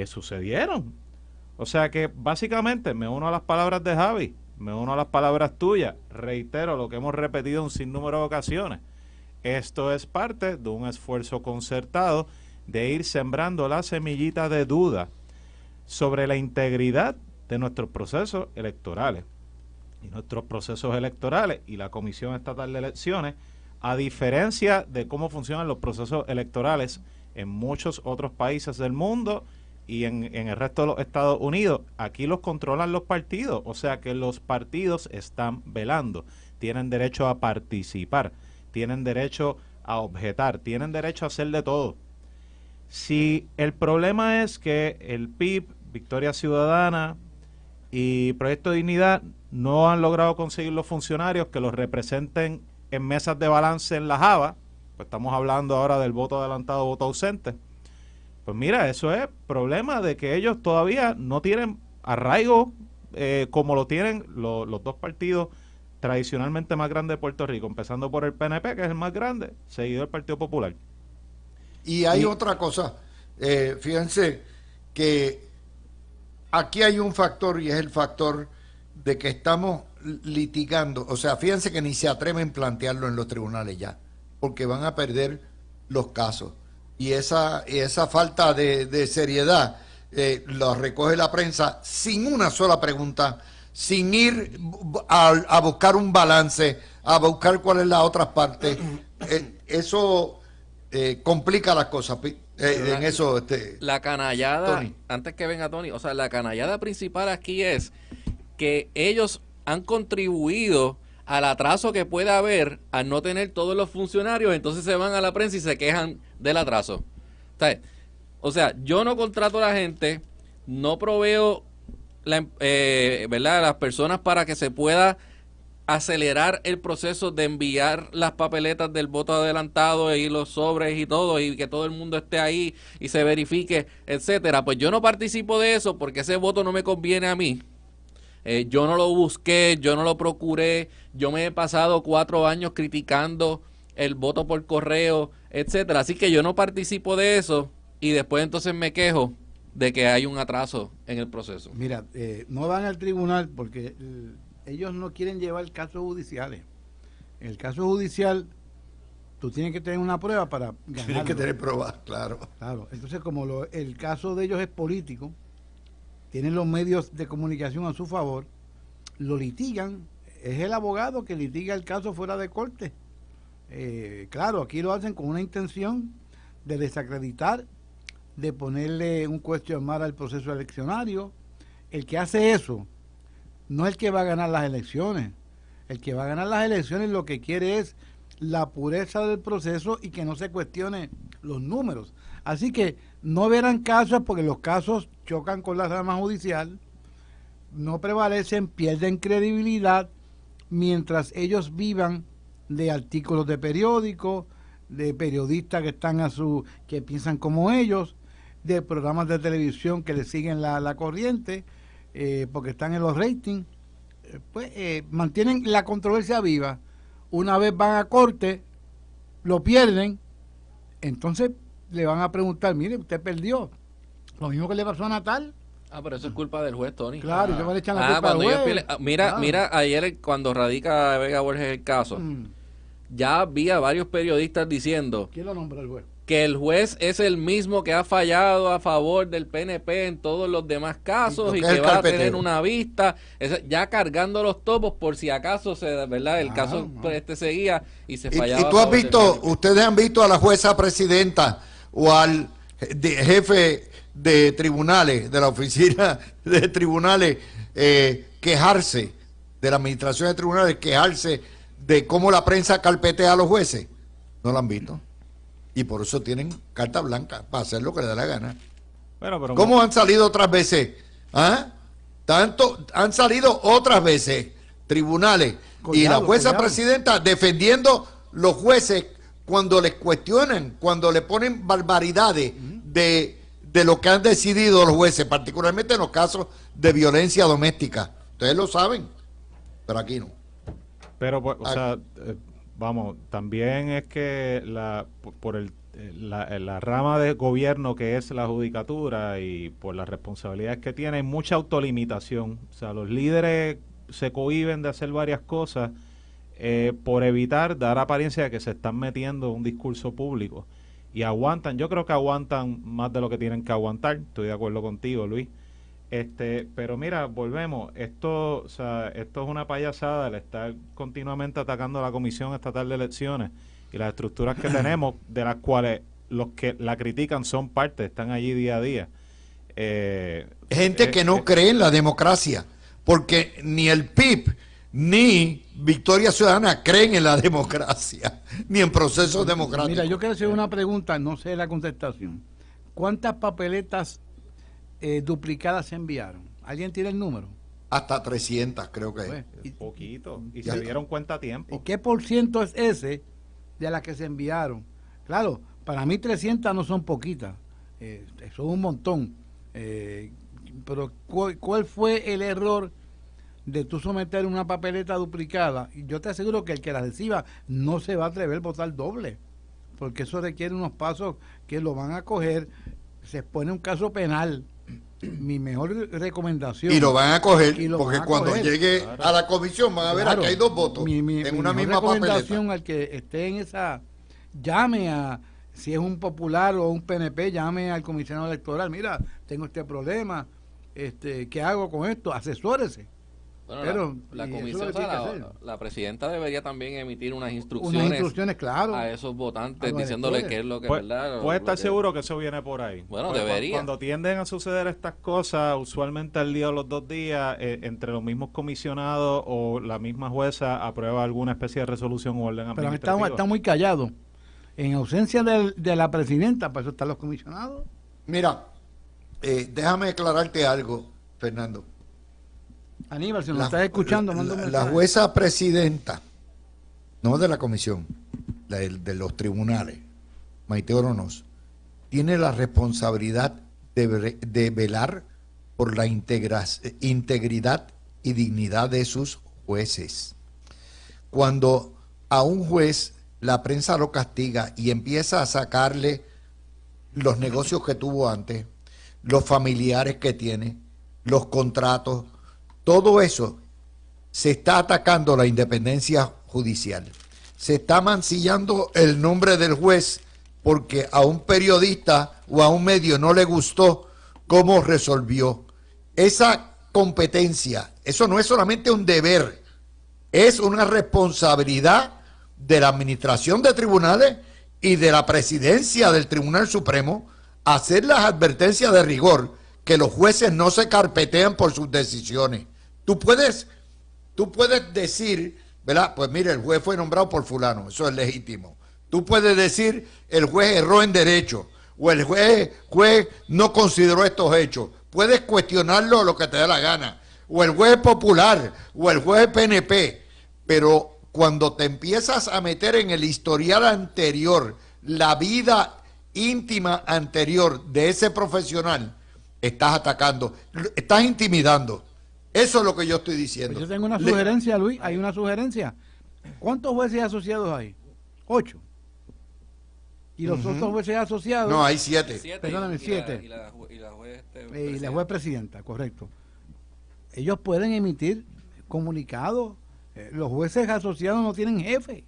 sucedieron. O sea que básicamente me uno a las palabras de Javi, me uno a las palabras tuyas, reitero lo que hemos repetido un sinnúmero de ocasiones. Esto es parte de un esfuerzo concertado de ir sembrando la semillita de duda sobre la integridad de nuestros procesos electorales. Y nuestros procesos electorales y la Comisión Estatal de Elecciones, a diferencia de cómo funcionan los procesos electorales en muchos otros países del mundo y en el resto de los Estados Unidos, aquí los controlan los partidos, o sea que los partidos están velando, tienen derecho a participar, tienen derecho a objetar, tienen derecho a hacer de todo. Si el problema es que el PIB, Victoria Ciudadana y Proyecto de Dignidad no han logrado conseguir los funcionarios que los representen en mesas de balance en la Java, pues estamos hablando ahora del voto adelantado, voto ausente, pues mira, eso es problema de que ellos todavía no tienen arraigo como lo tienen los 2 partidos tradicionalmente más grandes de Puerto Rico, empezando por el PNP, que es el más grande, seguido del Partido Popular. Y hay otra cosa, fíjense que aquí hay un factor y es el factor de que estamos litigando, o sea, fíjense que ni se atreven a plantearlo en los tribunales ya, porque van a perder los casos. Y esa falta de seriedad lo recoge la prensa sin una sola pregunta, sin ir a buscar un balance, a buscar cuál es la otra parte. Eso complica las cosas. En eso, la canallada, Tony. antes que venga Tony, o sea, la canallada principal aquí es que ellos han contribuido al atraso que puede haber al no tener todos los funcionarios, entonces se van a la prensa y se quejan del atraso. O sea, yo no contrato a la gente, no proveo ¿verdad?, las personas para que se pueda acelerar el proceso de enviar las papeletas del voto adelantado y los sobres y todo, y que todo el mundo esté ahí y se verifique, etcétera. Pues yo no participo de eso porque ese voto no me conviene a mí. Yo no lo busqué, yo no lo procuré, yo me he pasado 4 años criticando el voto por correo, etcétera. Así que yo no participo de eso y después entonces me quejo de que hay un atraso en el proceso. Mira, no van al tribunal porque ellos no quieren llevar casos judiciales. En el caso judicial, tú tienes que tener una prueba para Tienes ganarlo. que tener pruebas, claro. Claro, entonces como el caso de ellos es político, tienen los medios de comunicación a su favor, lo litigan, es el abogado que litiga el caso fuera de corte. Claro, aquí lo hacen con una intención de desacreditar, de ponerle un question mark al proceso eleccionario. El que hace eso no es el que va a ganar las elecciones. El que va a ganar las elecciones lo que quiere es la pureza del proceso y que no se cuestione los números. Así que no verán casos porque los casos chocan con la rama judicial, no prevalecen, pierden credibilidad mientras ellos vivan de artículos de periódicos, de periodistas que están que piensan como ellos, de programas de televisión que le siguen la corriente, porque están en los ratings, mantienen la controversia viva. Una vez van a corte, lo pierden, entonces le van a preguntar, mire, usted perdió. Lo mismo que le pasó a Natal. Pero eso es culpa del juez, Tony. Claro, y yo me le echan la culpa cuando al ellos juez. mira, Claro. mira, ayer cuando radica Vega Borges el caso, ya había varios periodistas diciendo ¿Quién lo nombra el juez? que el juez es el mismo que ha fallado a favor del PNP en todos los demás casos Y y lo que es que el va a carpeteo. tener una vista, ya cargando los topos por si acaso ¿verdad? El caso seguía y se fallaba. Y tú a has favor del visto, PNP. ustedes han visto a la jueza presidenta o al jefe de tribunales, de la oficina de tribunales, quejarse, de la administración de tribunales, quejarse de cómo la prensa carpetea a los jueces. No lo han visto. Y por eso tienen carta blanca para hacer lo que les da la gana. Bueno, pero ¿Cómo han salido otras veces? ¿Ah? Tanto han salido otras veces tribunales y la jueza presidenta defendiendo los jueces cuando les cuestionan, cuando le ponen barbaridades de lo que han decidido los jueces, particularmente en los casos de violencia doméstica. Ustedes lo saben, pero aquí no. Pero, pues, o sea, vamos, también es que la rama de gobierno que es la judicatura y por las responsabilidades que tiene, hay mucha autolimitación. O sea, los líderes se cohíben de hacer varias cosas por evitar dar apariencia de que se están metiendo en un discurso público. Y aguantan, yo creo que aguantan más de lo que tienen que aguantar. Estoy de acuerdo contigo, Luis. Pero mira, volvemos, esto es una payasada, el estar continuamente atacando a la Comisión Estatal de Elecciones y las estructuras que tenemos, de las cuales los que la critican son parte, están allí día a día. Gente que no cree en la democracia, porque ni el PIB ni Victoria Ciudadana creen en la democracia, ni en procesos democráticos. Mira, yo quiero hacer una pregunta, no sé la contestación. ¿Cuántas papeletas duplicadas se enviaron? ¿Alguien tiene el número? Hasta 300 creo que Pues, es. Poquito, y Ya. se dieron cuenta a ¿Y tiempo. qué por ciento es ese de las que se enviaron? Claro, para mí 300 no son poquitas, son un montón. Pero ¿cuál fue el error de tú someter una papeleta duplicada? Y yo te aseguro que el que la reciba no se va a atrever a votar doble, porque eso requiere unos pasos que lo van a coger, se expone un caso penal. Mi mejor recomendación. Y lo van a coger, Y lo porque van a cuando coger. llegue a la comisión van a ver Claro, que hay dos votos en una mejor misma recomendación papeleta. al que esté en esa, llame a, si es un popular o un PNP, llame al comisionado electoral, mira, tengo este problema, ¿qué hago con esto? Asesórese. Bueno, Pero, la y eso es comisión, lo que tiene que hacer. la presidenta debería también emitir unas Unas instrucciones, instrucciones, claro. a esos a votantes los diciéndole electores. qué es lo que Puede verdad. puede lo estar que- seguro que eso viene por ahí. Bueno, Porque debería. Cuando tienden a suceder estas cosas, usualmente al día o los 2 días, entre los mismos comisionados o la misma jueza aprueba alguna especie de resolución o orden Pero administrativa. está muy callado. En ausencia de la presidenta, para eso están los comisionados. Mira, déjame aclararte algo, Fernando. Aníbal, si nos estás escuchando, manda un la mensaje. jueza presidenta, no de la comisión, de los tribunales, Maite Oronoz, tiene la responsabilidad de velar por la integridad y dignidad de sus jueces. Cuando a un juez la prensa lo castiga y empieza a sacarle los negocios que tuvo antes, los familiares que tiene, los contratos, todo eso se está atacando la independencia judicial. se está mancillando el nombre del juez porque a un periodista o a un medio no le gustó cómo resolvió. Esa competencia, eso no es solamente un deber, es una responsabilidad de la administración de tribunales y de la presidencia del Tribunal Supremo hacer las advertencias de rigor, que los jueces no se carpetean por sus decisiones. Tú puedes decir, ¿verdad? Pues mire, el juez fue nombrado por fulano, eso es legítimo. Tú puedes decir, el juez erró en derecho, o el juez no consideró estos hechos. Puedes cuestionarlo lo que te dé la gana, o el juez popular, o el juez PNP, pero cuando te empiezas a meter en el historial anterior, la vida íntima anterior de ese profesional, estás atacando, estás intimidando. Eso es lo que yo estoy diciendo. Pues yo tengo una sugerencia, Luis, hay una sugerencia. ¿Cuántos jueces asociados hay? 8. ¿Y los otros jueces asociados? No, hay 7. Perdóname, 7. Y la juez, Y la juez presidenta, correcto. Ellos pueden emitir comunicados. Los jueces asociados no tienen jefe.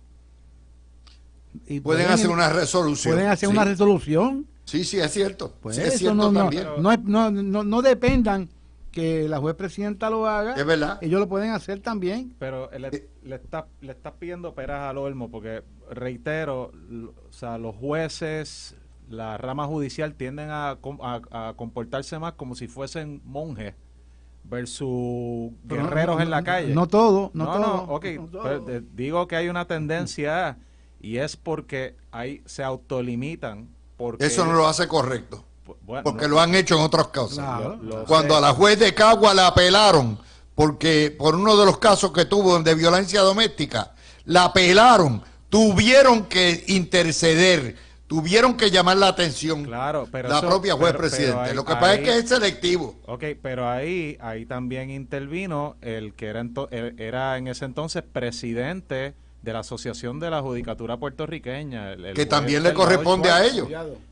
Y pueden hacer una resolución. Pueden hacer una resolución. Sí, sí, es cierto. Pues sí, es eso cierto también. No dependan que la juez presidenta lo haga. Es verdad. Ellos lo pueden hacer también. Pero le estás pidiendo peras al olmo, porque reitero, o sea, los jueces, la rama judicial tienden a comportarse más como si fuesen monjes versus guerreros en la calle. No todo, okay. no todo. Pero digo que hay una tendencia y es porque se autolimitan. Porque eso no lo hace correcto. Bueno, porque lo han hecho en otros casos. Claro. Cuando a la juez de Cagua la apelaron, porque por uno de los casos que tuvo de violencia doméstica, la apelaron, tuvieron que interceder, tuvieron que llamar la atención. Claro, pero la propia juez presidente. Lo que pasa es que es selectivo. Ok, pero ahí también intervino el que era en ese entonces presidente de la Asociación de la Judicatura Puertorriqueña. Que también le corresponde a ellos.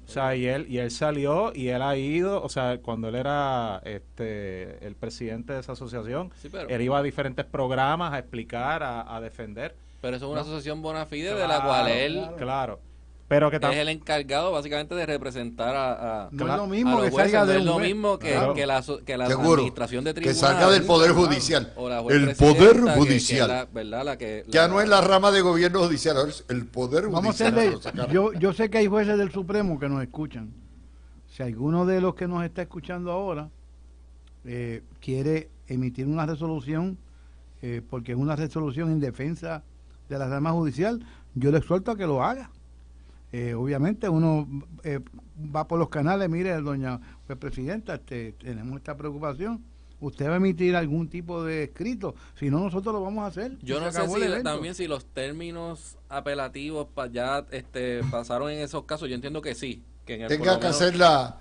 O sea, y él salió y él ha ido, o sea, cuando él era el presidente de esa asociación, sí, él iba a diferentes programas a explicar, a defender. Pero eso es una asociación bona fide de la cual él... Claro. Pero que es el encargado básicamente de representar a no es lo mismo a los que jueces, salga no de es lo un mismo que la administración de tribunales, que salga del Poder Judicial. El Poder Judicial. Ya no es la rama de gobierno judicial, ahora es el Poder Judicial. Yo sé que hay jueces del Supremo que nos escuchan. Si alguno de los que nos está escuchando ahora quiere emitir una resolución, porque es una resolución en defensa de la rama judicial, yo le exhorto a que lo haga. Obviamente uno va por los canales, mire, doña presidenta, tenemos esta preocupación, usted va a emitir algún tipo de escrito, si no nosotros lo vamos a hacer. Yo no sé si también si los términos apelativos ya pasaron en esos casos, yo entiendo que sí, que en el tenga que hacer la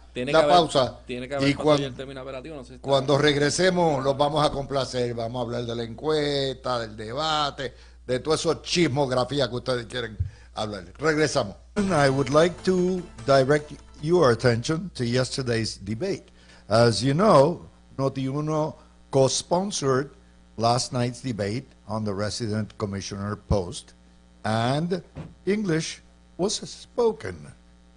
pausa tiene que haber y el término apelativo, no sé si cuando regresemos los vamos a complacer, vamos a hablar de la encuesta, del debate, de todas esas chismografías que ustedes quieren hablar. Regresamos. I would like to direct your attention to yesterday's debate. As you know, Noti1 co-sponsored last night's debate on the resident commissioner post, and English was spoken.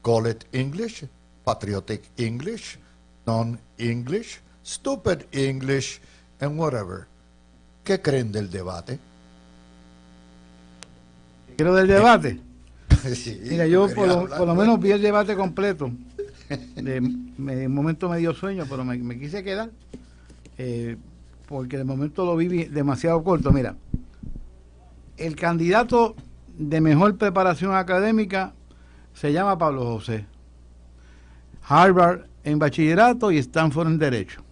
Call it English, patriotic English, non-English, stupid English, and whatever. ¿Qué creen del debate? ¿Quiero del debate? Sí, mira, yo por lo menos vi el debate completo. De momento me dio sueño, pero me quise quedar porque de momento lo vi demasiado corto. Mira, el candidato de mejor preparación académica se llama Pablo José. Harvard en bachillerato y Stanford en derecho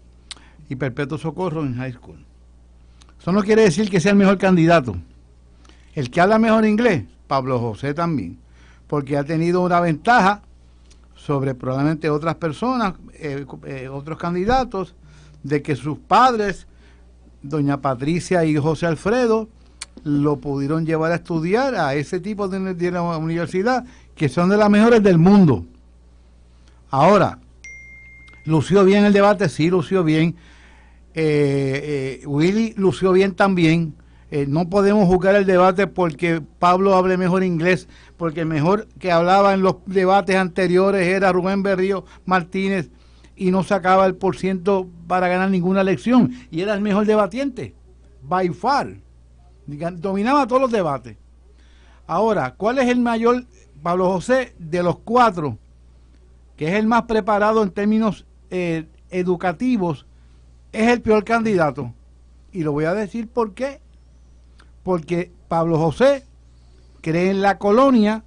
y Perpetuo Socorro en high school. Eso no quiere decir que sea el mejor candidato. El que habla mejor inglés, Pablo José también, porque ha tenido una ventaja sobre probablemente otras personas, otros candidatos, de que sus padres, doña Patricia y José Alfredo, lo pudieron llevar a estudiar a ese tipo de la universidad, que son de las mejores del mundo. Ahora, lució bien el debate, sí lució bien. Willy lució bien también. No podemos juzgar el debate porque Pablo hable mejor inglés, porque el mejor que hablaba en los debates anteriores era Rubén Berrío Martínez y no sacaba el % para ganar ninguna elección. Y era el mejor debatiente, by far. Dominaba todos los debates. Ahora, ¿cuál es el mayor, Pablo José, de los 4, que es el más preparado en términos educativos? Es el peor candidato. Y lo voy a decir por qué. Porque Pablo José cree en la colonia.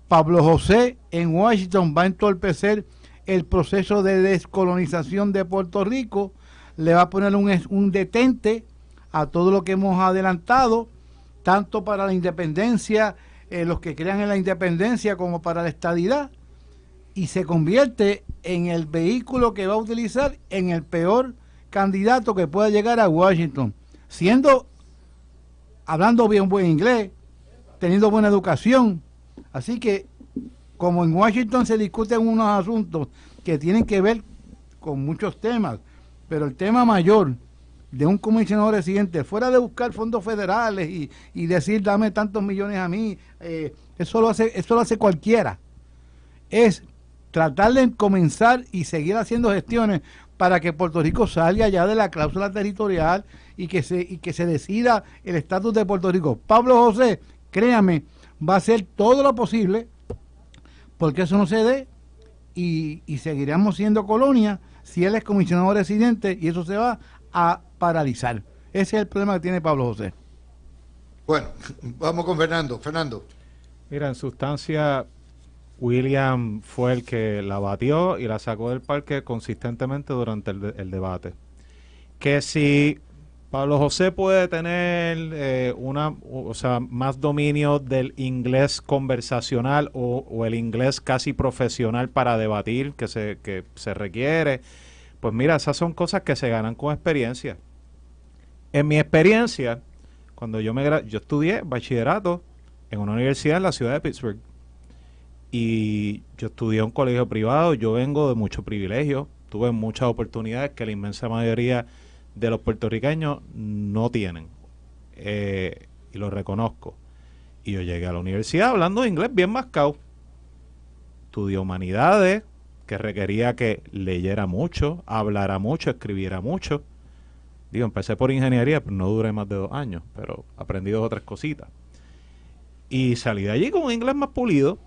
Pablo José en Washington va a entorpecer el proceso de descolonización de Puerto Rico. Le va a poner un detente a todo lo que hemos adelantado, tanto para la independencia, los que crean en la independencia, como para la estadidad. Y se convierte en el vehículo que va a utilizar en el peor candidato que pueda llegar a Washington, hablando bien buen inglés, teniendo buena educación. Así que, como en Washington se discuten unos asuntos que tienen que ver con muchos temas, pero el tema mayor de un comisionado residente, fuera de buscar fondos federales y decir dame tantos millones a mí, eso lo hace cualquiera, es tratar de comenzar y seguir haciendo gestiones para que Puerto Rico salga ya de la cláusula territorial y que se decida el estatus de Puerto Rico. Pablo José, créame, va a hacer todo lo posible porque eso no se dé y seguiremos siendo colonia si él es comisionado residente y eso se va a paralizar. Ese es el problema que tiene Pablo José. Bueno, vamos con Fernando. Fernando. Mira, en sustancia, William fue el que la batió y la sacó del parque consistentemente durante el debate. Que si Pablo José puede tener más dominio del inglés conversacional o el inglés casi profesional para debatir que se requiere, pues mira, esas son cosas que se ganan con experiencia. En mi experiencia, cuando yo estudié bachillerato en una universidad en la ciudad de Pittsburgh, y yo estudié en un colegio privado, yo vengo de mucho privilegio, tuve muchas oportunidades que la inmensa mayoría de los puertorriqueños no tienen, y lo reconozco. Y yo llegué a la universidad hablando inglés bien mascado. Estudié humanidades, que requería que leyera mucho, hablara mucho, escribiera mucho. Digo, empecé por ingeniería, pero no duré más de 2 años, pero aprendí 2 o 3 cositas. Y salí de allí con un inglés más pulido,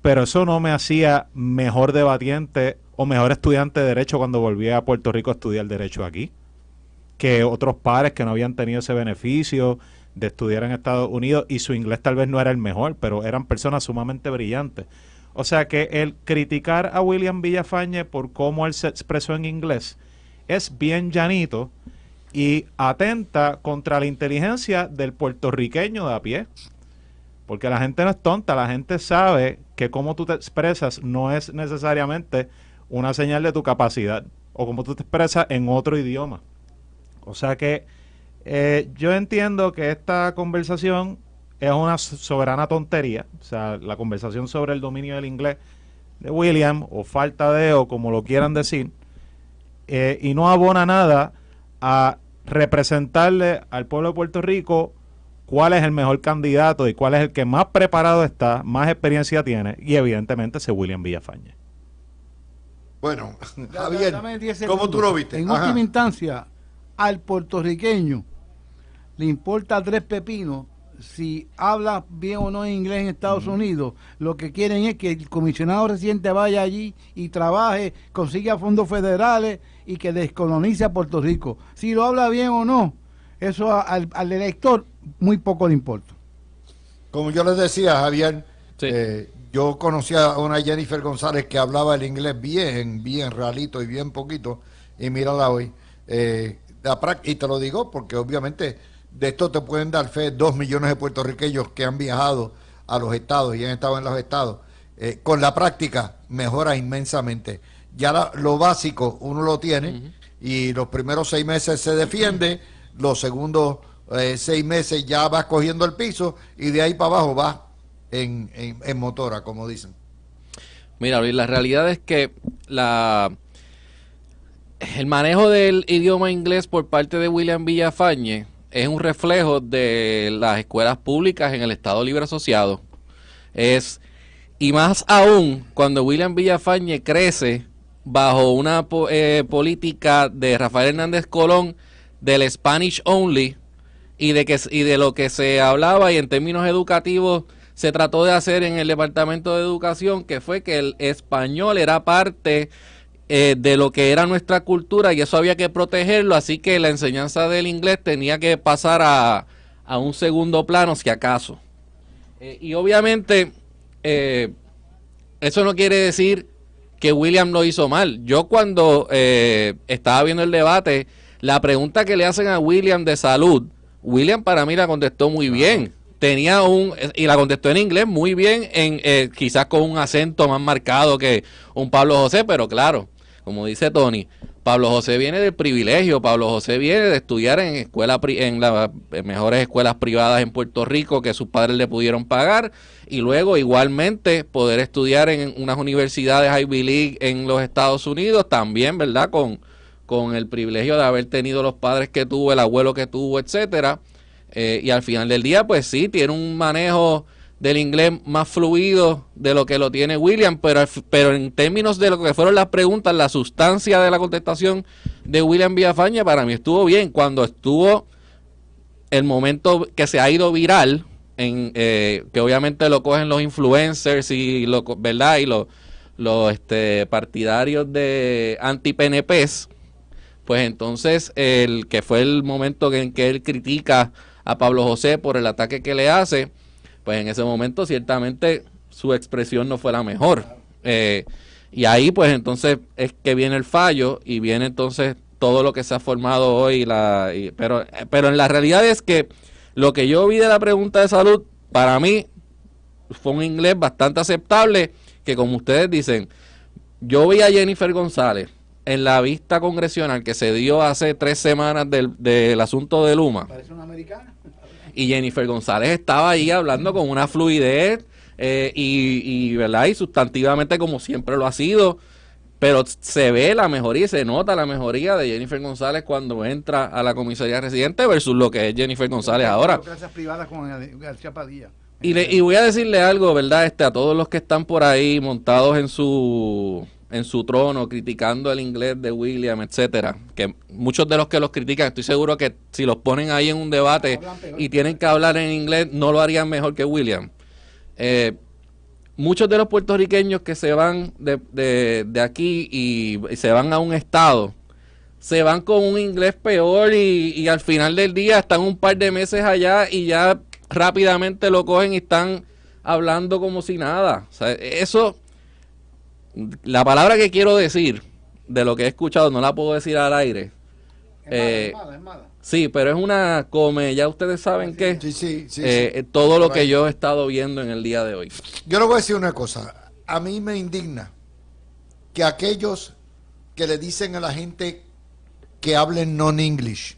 pero eso no me hacía mejor debatiente o mejor estudiante de Derecho cuando volví a Puerto Rico a estudiar Derecho aquí, que otros pares que no habían tenido ese beneficio de estudiar en Estados Unidos y su inglés tal vez no era el mejor, pero eran personas sumamente brillantes. O sea que el criticar a William Villafañe por cómo él se expresó en inglés es bien llanito y atenta contra la inteligencia del puertorriqueño de a pie. Porque la gente no es tonta, la gente sabe que cómo tú te expresas no es necesariamente una señal de tu capacidad o cómo tú te expresas en otro idioma. O sea que yo entiendo que esta conversación es una soberana tontería. O sea, la conversación sobre el dominio del inglés de William, o falta de, o como lo quieran decir, y no abona nada a representarle al pueblo de Puerto Rico cuál es el mejor candidato y cuál es el que más preparado está, más experiencia tiene, y evidentemente ese William Villafañe. Bueno, Javier, Dame 10 ¿cómo segundos. tú lo viste? En Ajá. última instancia, al puertorriqueño le importa 3 pepinos si habla bien o no en inglés en Estados Unidos. Lo que quieren es que el comisionado residente vaya allí y trabaje, consiga fondos federales y que descolonice a Puerto Rico. Si lo habla bien o no, eso al elector muy poco le importa. Como yo les decía, Javier, Sí. yo conocía a una Jennifer González que hablaba el inglés bien realito y bien poquito, y mírala hoy. Y te lo digo porque obviamente de esto te pueden dar fe 2 millones de puertorriqueños que han viajado a los estados y han estado en los estados. Con la práctica mejora inmensamente. Ya lo básico uno lo tiene, y los primeros 6 meses se defiende, los segundos 6 meses ya vas cogiendo el piso y de ahí para abajo vas en motora, como dicen. Mira, Luis, la realidad es que el manejo del idioma inglés por parte de William Villafañe es un reflejo de las escuelas públicas en el Estado Libre Asociado. Y más aún cuando William Villafañe crece bajo una política de Rafael Hernández Colón del Spanish Only, y de lo que se hablaba y en términos educativos se trató de hacer en el Departamento de Educación, que fue que el español era parte de lo que era nuestra cultura y eso había que protegerlo, así que la enseñanza del inglés tenía que pasar a un segundo plano, si acaso. Y obviamente eso no quiere decir que William lo hizo mal. Yo cuando estaba viendo el debate, la pregunta que le hacen a William de salud, William para mí la contestó muy bien. Y la contestó en inglés muy bien, quizás con un acento más marcado que un Pablo José, pero claro, como dice Tony, Pablo José viene del privilegio, Pablo José viene de estudiar en las mejores escuelas privadas en Puerto Rico que sus padres le pudieron pagar, y luego igualmente poder estudiar en unas universidades Ivy League en los Estados Unidos, también, ¿verdad? Con el privilegio de haber tenido los padres que tuvo, el abuelo que tuvo, etcétera. Y al final del día, pues sí, tiene un manejo del inglés más fluido de lo que lo tiene William, pero en términos de lo que fueron las preguntas, la sustancia de la contestación de William Villafañe para mí estuvo bien. Cuando estuvo el momento que se ha ido viral, que obviamente lo cogen los influencers y ¿verdad? Y los partidarios de anti-PNPs, pues entonces el que fue el momento en que él critica a Pablo José por el ataque que le hace, pues en ese momento ciertamente su expresión no fue la mejor. Y ahí pues entonces es que viene el fallo y viene entonces todo lo que se ha formado hoy. Pero en la realidad es que lo que yo vi de la pregunta de salud, para mí fue un inglés bastante aceptable, que como ustedes dicen, yo vi a Jennifer González en la vista congresional que se dio hace 3 semanas del asunto de Luma. Parece una americana. Y Jennifer González estaba ahí hablando con una fluidez ¿verdad? Y sustantivamente como siempre lo ha sido, pero se ve la mejoría y se nota la mejoría de Jennifer González cuando entra a la comisaría residente versus lo que es Jennifer González ahora. Clases privadas con García Padilla. Y voy a decirle algo, ¿verdad? A todos los que están por ahí montados en su trono criticando el inglés de William, etcétera, que muchos de los que los critican, estoy seguro que si los ponen ahí en un debate y tienen que hablar en inglés, no lo harían mejor que William. Muchos de los puertorriqueños que se van de aquí y se van a un estado, se van con un inglés peor y al final del día están un par de meses allá y ya rápidamente lo cogen y están hablando como si nada. O sea, eso... La palabra que quiero decir de lo que he escuchado no la puedo decir al aire. Es mala. Sí, pero es una ya ustedes saben que Sí. todo lo que yo he estado viendo en el día de hoy. Yo le voy a decir una cosa. A mí me indigna que aquellos que le dicen a la gente que hablen non-English,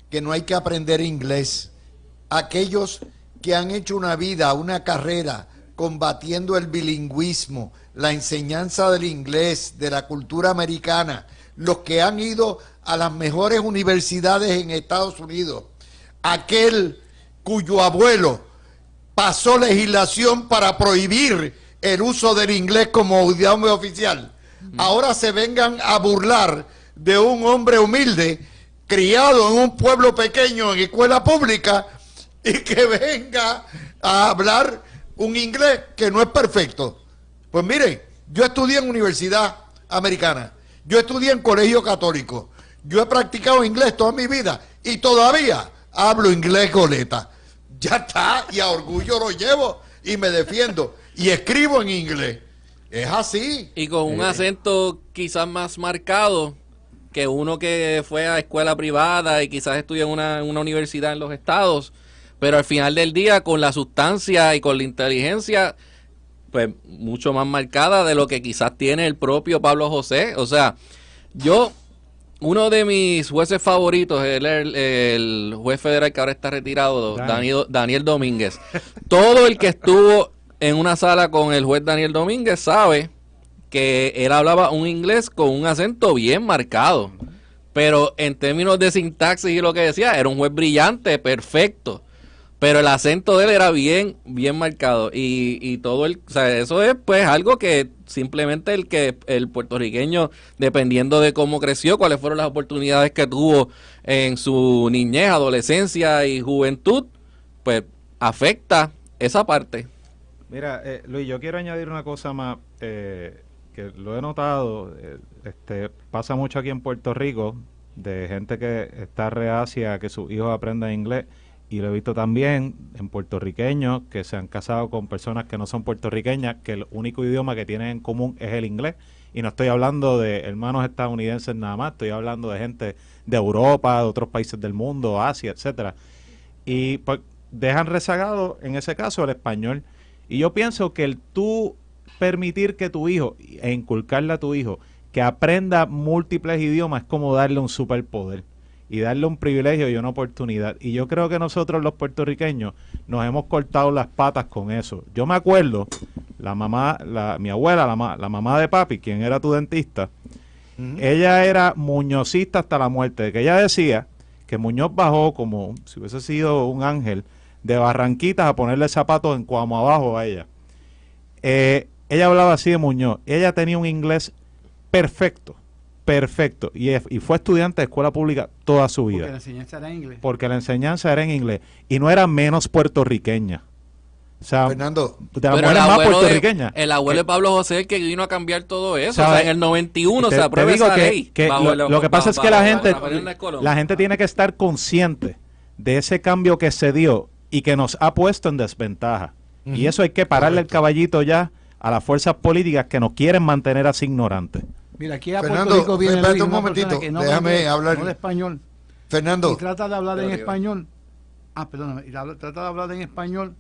que no hay que aprender inglés, aquellos que han hecho una vida, una carrera combatiendo el bilingüismo, la enseñanza del inglés, de la cultura americana, los que han ido a las mejores universidades en Estados Unidos, aquel cuyo abuelo pasó legislación para prohibir el uso del inglés como idioma oficial, ahora se vengan a burlar de un hombre humilde, criado en un pueblo pequeño, en escuela pública, y que venga a hablar un inglés que no es perfecto. Pues miren, yo estudié en universidad americana, yo estudié en colegio católico, yo he practicado inglés toda mi vida y todavía hablo inglés goleta. Ya está, y a orgullo lo llevo y me defiendo y escribo en inglés. Es así. Y con un acento quizás más marcado que uno que fue a escuela privada y quizás estudió en una universidad en los estados, pero al final del día con la sustancia y con la inteligencia pues mucho más marcada de lo que quizás tiene el propio Pablo José. O sea, uno de mis jueces favoritos es el juez federal que ahora está retirado, Daniel Domínguez. Todo el que estuvo en una sala con el juez Daniel Domínguez sabe que él hablaba un inglés con un acento bien marcado. Pero en términos de sintaxis y lo que decía, era un juez brillante, perfecto. Pero el acento de él era bien marcado. Y todo o sea, eso es pues algo que simplemente el puertorriqueño, dependiendo de cómo creció, cuáles fueron las oportunidades que tuvo en su niñez, adolescencia y juventud, pues afecta esa parte. Mira, Luis, yo quiero añadir una cosa más, que lo he notado, pasa mucho aquí en Puerto Rico, de gente que está reacia a que sus hijos aprendan inglés, y lo he visto también en puertorriqueños que se han casado con personas que no son puertorriqueñas, que el único idioma que tienen en común es el inglés, y no estoy hablando de hermanos estadounidenses nada más, estoy hablando de gente de Europa, de otros países del mundo, Asia, etcétera, y pues dejan rezagado en ese caso el español. Y yo pienso que el tú permitir que tu hijo e inculcarle a tu hijo que aprenda múltiples idiomas es como darle un superpoder y darle un privilegio y una oportunidad. Y yo creo que nosotros los puertorriqueños nos hemos cortado las patas con eso. Yo me acuerdo, mi abuela, la mamá de papi, quien era tu dentista, ella era muñozista hasta la muerte, que ella decía que Muñoz bajó como si hubiese sido un ángel de Barranquitas a ponerle zapatos en Cuamo abajo a ella. Ella hablaba así de Muñoz. Ella tenía un inglés perfecto, y fue estudiante de escuela pública toda su vida. Porque la enseñanza era en inglés. Porque la enseñanza era en inglés. Y no era menos puertorriqueña. O sea, Fernando, de las Pero mujeres más puertorriqueñas. el abuelo de Pablo José, el que vino a cambiar todo eso. ¿Sabe? O sea, en el 91 se aprueba digo esa que, ley. que bajo lo que pasa es que bajo la gente tiene que estar consciente de ese cambio que se dio y que nos ha puesto en desventaja. Y eso hay que pararle el caballito ya a las fuerzas políticas que nos quieren mantener así ignorantes. Mira, aquí a Fernando, Puerto Rico viene espérate Luis, un una momentito, persona que no déjame aprende- hablar. no habla español. Fernando, Y trata de hablar en Pero, español. Perdóname. Trata de hablar en español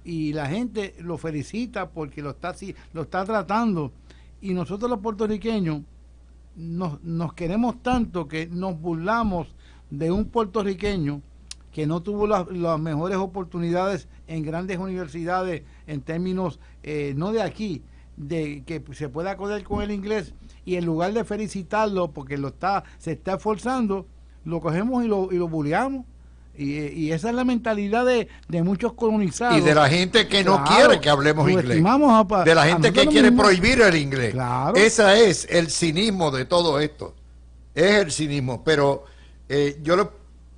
y la gente lo felicita porque lo está tratando. Y nosotros los puertorriqueños nos queremos tanto que nos burlamos de un puertorriqueño que no tuvo las mejores oportunidades en grandes universidades en términos, no de aquí, de que se pueda acordar con el inglés, y en lugar de felicitarlo porque se está esforzando, lo cogemos y lo bulleamos. Y esa es la mentalidad de muchos colonizados. y de la gente que no Claro, quiere que hablemos inglés. subestimamos De la gente que nosotros quiere mismos. prohibir el inglés. Claro. Ese es el cinismo de todo esto. Es el cinismo. Pero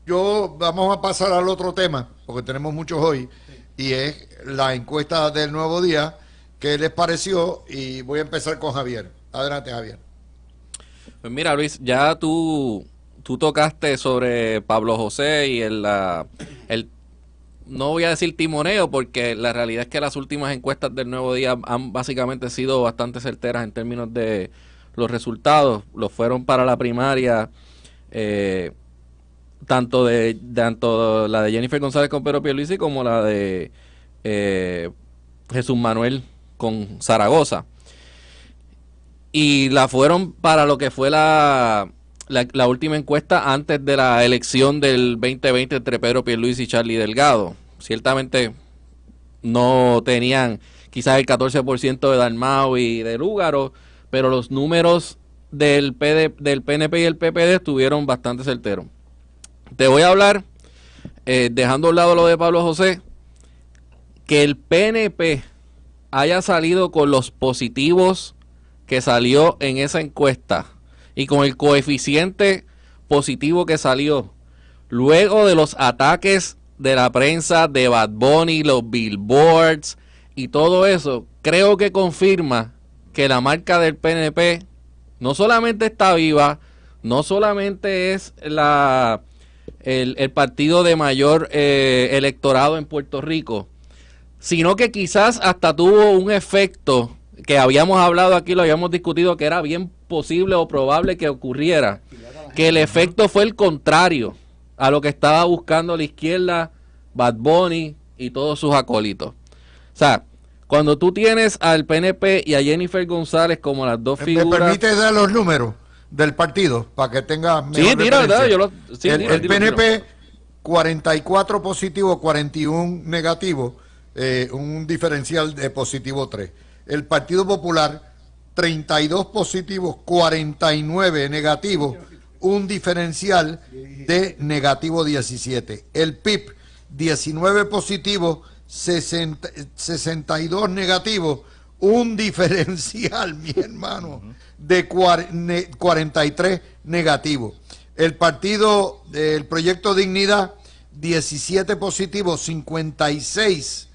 yo vamos a pasar al otro tema, porque tenemos muchos hoy, y es la encuesta del Nuevo Día. ¿Qué les pareció? Y voy a empezar con Javier. Adelante, Javier. Pues mira, Luis, ya tú tocaste sobre Pablo José y no voy a decir timoneo, porque la realidad es que las últimas encuestas del Nuevo Día han básicamente sido bastante certeras en términos de los resultados. Lo fueron para la primaria, tanto la de Jennifer González con Pedro Pierluisi como la de Jesús Manuel con Zaragoza. Y la fueron para lo que fue la última encuesta antes de la elección del 2020 entre Pedro Pierluisi y Charlie Delgado. Ciertamente no tenían quizás el 14% de Dalmau y de Lúgaro, pero los números del PNP y el PPD estuvieron bastante certeros. Te voy a hablar, dejando a un lado lo de Pablo José, que el PNP haya salido con los positivos que salió en esa encuesta y con el coeficiente positivo que salió luego de los ataques de la prensa de Bad Bunny, los billboards y todo eso, creo que confirma que la marca del PNP no solamente está viva, no solamente es el partido de mayor electorado en Puerto Rico, sino que quizás hasta tuvo un efecto que habíamos hablado aquí, lo habíamos discutido, que era bien posible o probable que ocurriera, que el efecto fue el contrario a lo que estaba buscando la izquierda, Bad Bunny y todos sus acólitos. O sea, cuando tú tienes al PNP y a Jennifer González como las dos ¿Me figuras... permite dar los números del partido para que tenga mejor Sí, tira, referencia? ¿verdad? El PNP, 44 positivo, 41 negativo, un diferencial de positivo 3. El Partido Popular, 32 positivos, 49 negativos, un diferencial de negativo 17. El PIB, 19 positivo, 62 negativo, un diferencial, mi hermano, de 43 negativo. El Proyecto Dignidad, 17 positivo, 56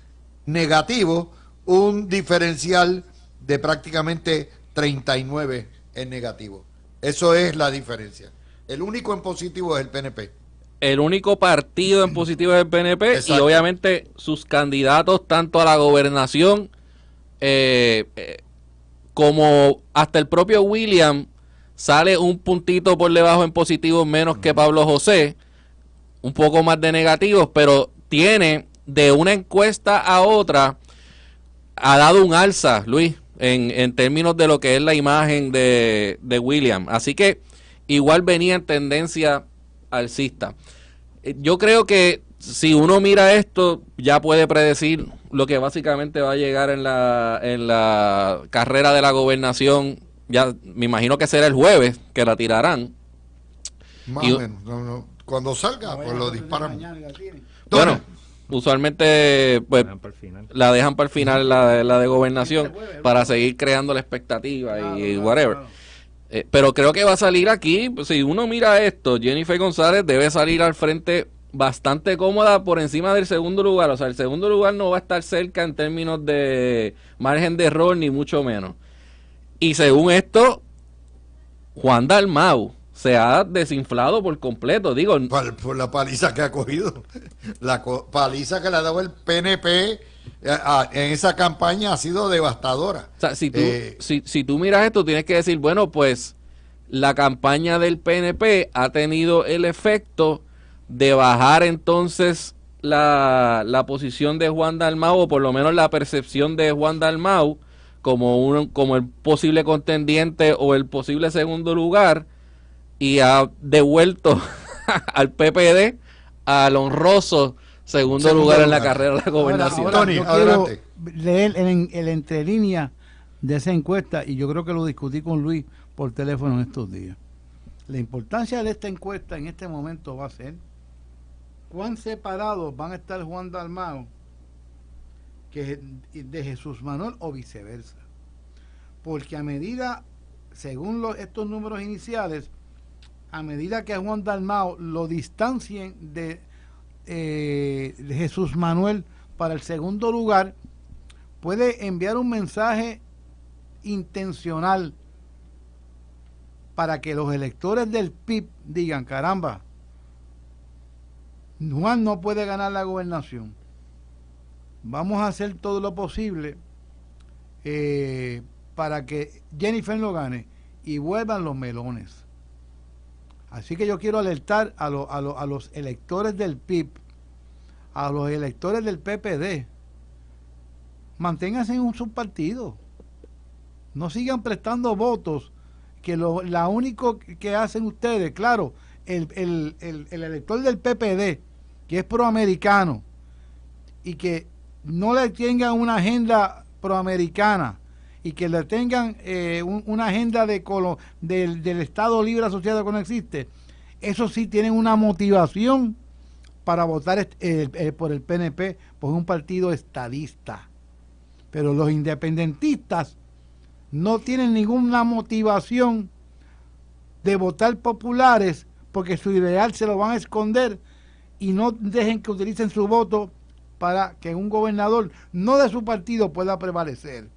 negativo, un diferencial de prácticamente 39 en negativo. Eso es la diferencia. El único en positivo es el PNP. El único partido en positivo es el PNP. Exacto. Y obviamente sus candidatos tanto a la gobernación como hasta el propio William sale un puntito por debajo en positivo menos que Pablo José, un poco más de negativos, pero tiene de una encuesta a otra, ha dado un alza, Luis, en términos de lo que es la imagen de William. Así que igual venía en tendencia alcista. Yo creo que si uno mira esto, ya puede predecir lo que básicamente va a llegar en la carrera de la gobernación. Ya me imagino que será el jueves que la tirarán. Más o menos. No. Cuando salga, pues lo disparan. Bueno, usualmente pues la dejan para el final la de gobernación para seguir creando la expectativa y whatever. Pero creo que va a salir aquí, si uno mira esto, Jennifer González debe salir al frente bastante cómoda por encima del segundo lugar. O sea, el segundo lugar no va a estar cerca en términos de margen de error, ni mucho menos. Y según esto, Juan Dalmau se ha desinflado por completo. Digo, por la paliza que ha cogido. La paliza que le ha dado el PNP en esa campaña ha sido devastadora. O sea, si tú miras esto, tienes que decir, bueno, pues la campaña del PNP ha tenido el efecto de bajar entonces la posición de Juan Dalmau, o por lo menos la percepción de Juan Dalmau como el posible contendiente o el posible segundo lugar, y ha devuelto al PPD al honroso segundo lugar en la carrera de la gobernación. Ahora, Tony, yo adelante. quiero leer el entrelínea de esa encuesta, y yo creo que lo discutí con Luis por teléfono en estos días. La importancia de esta encuesta en este momento va a ser cuán separados van a estar Juan Dalmau que de Jesús Manuel, o viceversa. Porque a medida, según estos números iniciales, a medida que a Juan Dalmau lo distancien de Jesús Manuel para el segundo lugar, puede enviar un mensaje intencional para que los electores del PIB digan, caramba, Juan no puede ganar la gobernación, vamos a hacer todo lo posible para que Jennifer lo gane y vuelvan los melones. Así que yo quiero alertar a los electores del PIB, a los electores del PPD, manténganse en un subpartido, no sigan prestando votos, que la único que hacen ustedes, claro, el elector del PPD, que es proamericano, y que no le tengan una agenda proamericana, y que le tengan una agenda del Estado Libre Asociado que no existe, eso sí tienen una motivación para votar por el PNP, porque es un partido estadista. Pero los independentistas no tienen ninguna motivación de votar populares, porque su ideal se lo van a esconder, y no dejen que utilicen su voto para que un gobernador no de su partido pueda prevalecer.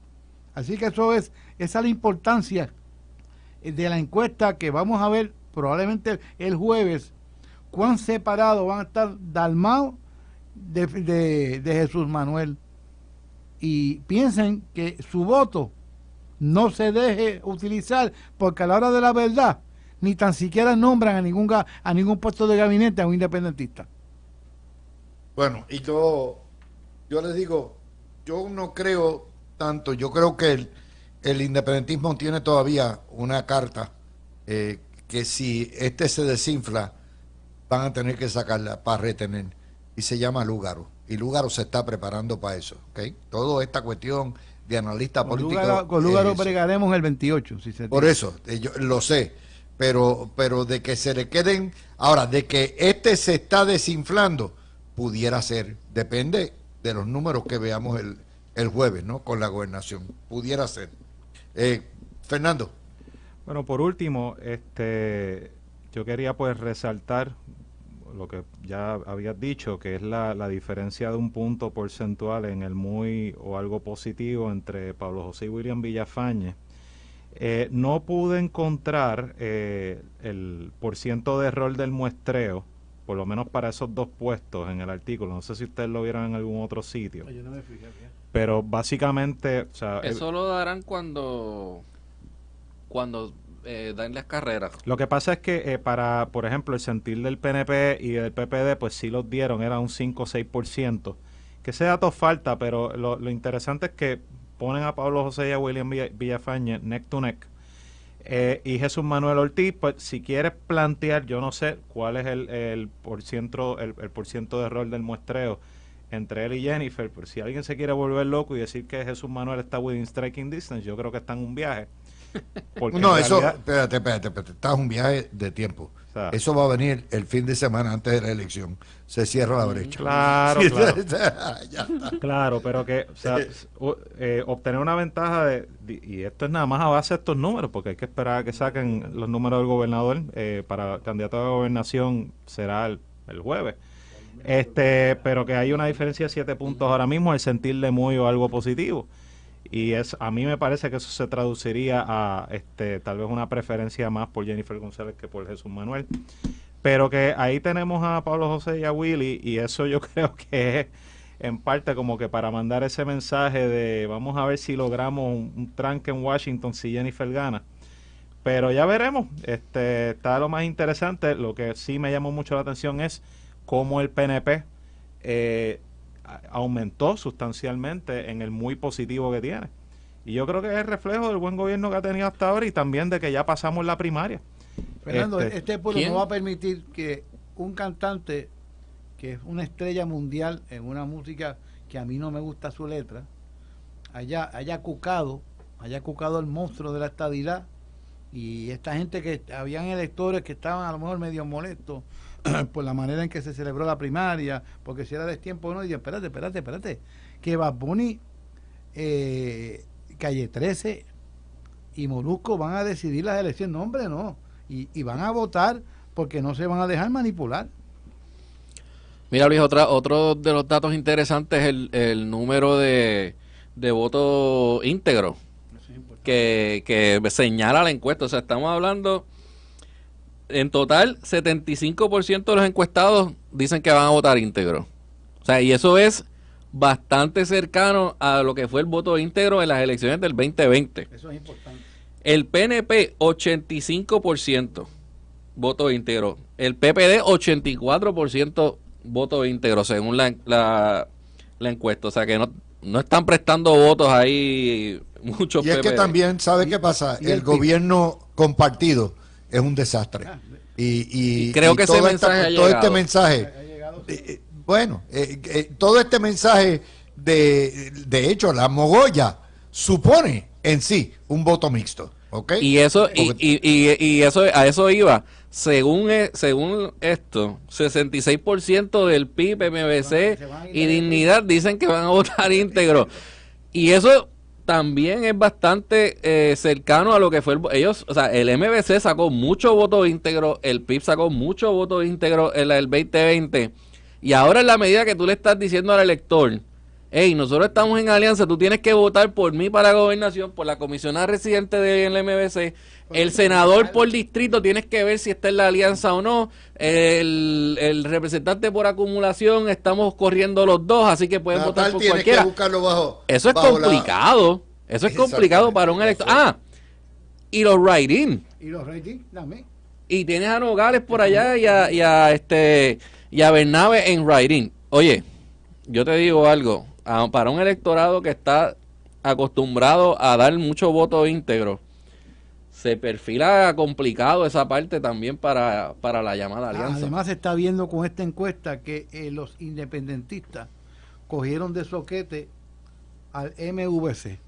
Así que esa es la importancia de la encuesta, que vamos a ver probablemente el jueves, cuán separados van a estar Dalmau de Jesús Manuel. Y piensen que su voto no se deje utilizar, porque a la hora de la verdad ni tan siquiera nombran a ningún puesto de gabinete a un independentista. Bueno, y yo les digo, yo no creo tanto, yo creo que el independentismo tiene todavía una carta que si se desinfla, van a tener que sacarla para retener, y se llama Lúgaro, y Lúgaro se está preparando para eso, ¿ok? Toda esta cuestión de analista político. Con Lúgaro bregaremos el 28, si se por eso, yo lo sé, pero de que se le queden, ahora, de que este se está desinflando, pudiera ser, depende de los números que veamos el jueves, ¿no? Con la gobernación, pudiera ser. Fernando. Bueno, por último, yo quería pues resaltar lo que ya habías dicho, que es la diferencia de un punto porcentual en el muy o algo positivo entre Pablo José y William Villafañe. No pude encontrar el porciento de error del muestreo, por lo menos para esos dos puestos en el artículo. No sé si ustedes lo vieron en algún otro sitio. Yo no me fijé bien. Pero básicamente, o sea, Eso lo darán cuando dan las carreras. lo que pasa es que para, por ejemplo, el sentir del PNP y del PPD, pues sí los dieron, era un 5 o 6%. Que ese dato falta, pero lo interesante es que ponen a Pablo José y a William Villafañe neck to neck. Y Jesús Manuel Ortiz, pues si quieres plantear, yo no sé cuál es el porciento de error del muestreo entre él y Jennifer, pero si alguien se quiere volver loco y decir que Jesús Manuel está within striking distance, yo creo que está en un viaje. Porque No, en eso, realidad, espérate, estás un viaje de tiempo. o sea, Eso va a venir el fin de semana antes de la elección. Se cierra la brecha. claro, Sí, claro. ya está. Claro, pero que, o sea, obtener una ventaja y esto es nada más a base de estos números, porque hay que esperar a que saquen los números del gobernador, para candidato a la gobernación será el jueves. Pero que hay una diferencia de 7 puntos ahora mismo, el sentirle muy o algo positivo. Y a mí me parece que eso se traduciría a tal vez una preferencia más por Jennifer González que por Jesús Manuel. Pero que ahí tenemos a Pablo José y a Willy, y eso yo creo que es en parte como que para mandar ese mensaje de vamos a ver si logramos un tranque en Washington si Jennifer gana. Pero ya veremos. Está lo más interesante. Lo que sí me llamó mucho la atención es cómo el PNP aumentó sustancialmente en el muy positivo que tiene. Y yo creo que es el reflejo del buen gobierno que ha tenido hasta ahora y también de que ya pasamos la primaria. Fernando, este pueblo ¿quién? no va a permitir que un cantante que es una estrella mundial en una música que a mí no me gusta su letra, haya cucado el monstruo de la estadidad, y esta gente que habían electores que estaban a lo mejor medio molestos por la manera en que se celebró la primaria, porque si era destiempo o no, y dicen, espérate, que Bad Bunny, Calle 13 y Molusco van a decidir las elecciones. No, hombre, no. Y van a votar porque no se van a dejar manipular. Mira, Luis, otro de los datos interesantes es el número de votos íntegros que señala la encuesta. O sea, estamos hablando, en total, 75% de los encuestados dicen que van a votar íntegro. O sea, y eso es bastante cercano a lo que fue el voto íntegro en las elecciones del 2020. Eso es importante. El PNP, 85% voto íntegro. El PPD, 84% voto íntegro, según la encuesta. O sea, que no están prestando votos ahí muchos Y es que PPD. también, ¿sabe qué pasa? y el El gobierno compartido es un desastre. Y creo que ese todo mensaje ha todo este llegado. mensaje, Ha llegado. todo este mensaje, de hecho, la mogolla supone en sí un voto mixto, ¿ok? Y eso, Porque- y eso, a eso iba. Según esto, 66% del PIB, MBC Se van a ir y de- Dignidad dicen que van a votar íntegro. Y eso también es bastante cercano a lo que fue ellos. O sea, el MBC sacó muchos votos íntegros, el PIB sacó muchos votos íntegros en el 2020. Y ahora, en la medida que tú le estás diciendo al elector, hey, nosotros estamos en alianza, tú tienes que votar por mí para la gobernación, por la comisionada residente del MBC, el senador por distrito, tienes que ver si está en la alianza o no, el representante por acumulación, estamos corriendo los dos, así que pueden votar Natal por tiene cualquiera. que buscarlo bajo. Eso es bajo la- complicado, eso es complicado para un elector. Ah, y los write-in. Y los ratings también. Y tienes a Nogales por allá y a Bernabe en writing. Oye, yo te digo algo, para un electorado que está acostumbrado a dar mucho voto íntegro, se perfila complicado esa parte también para la llamada alianza. Además se está viendo con esta encuesta que los independentistas cogieron de soquete al MVC,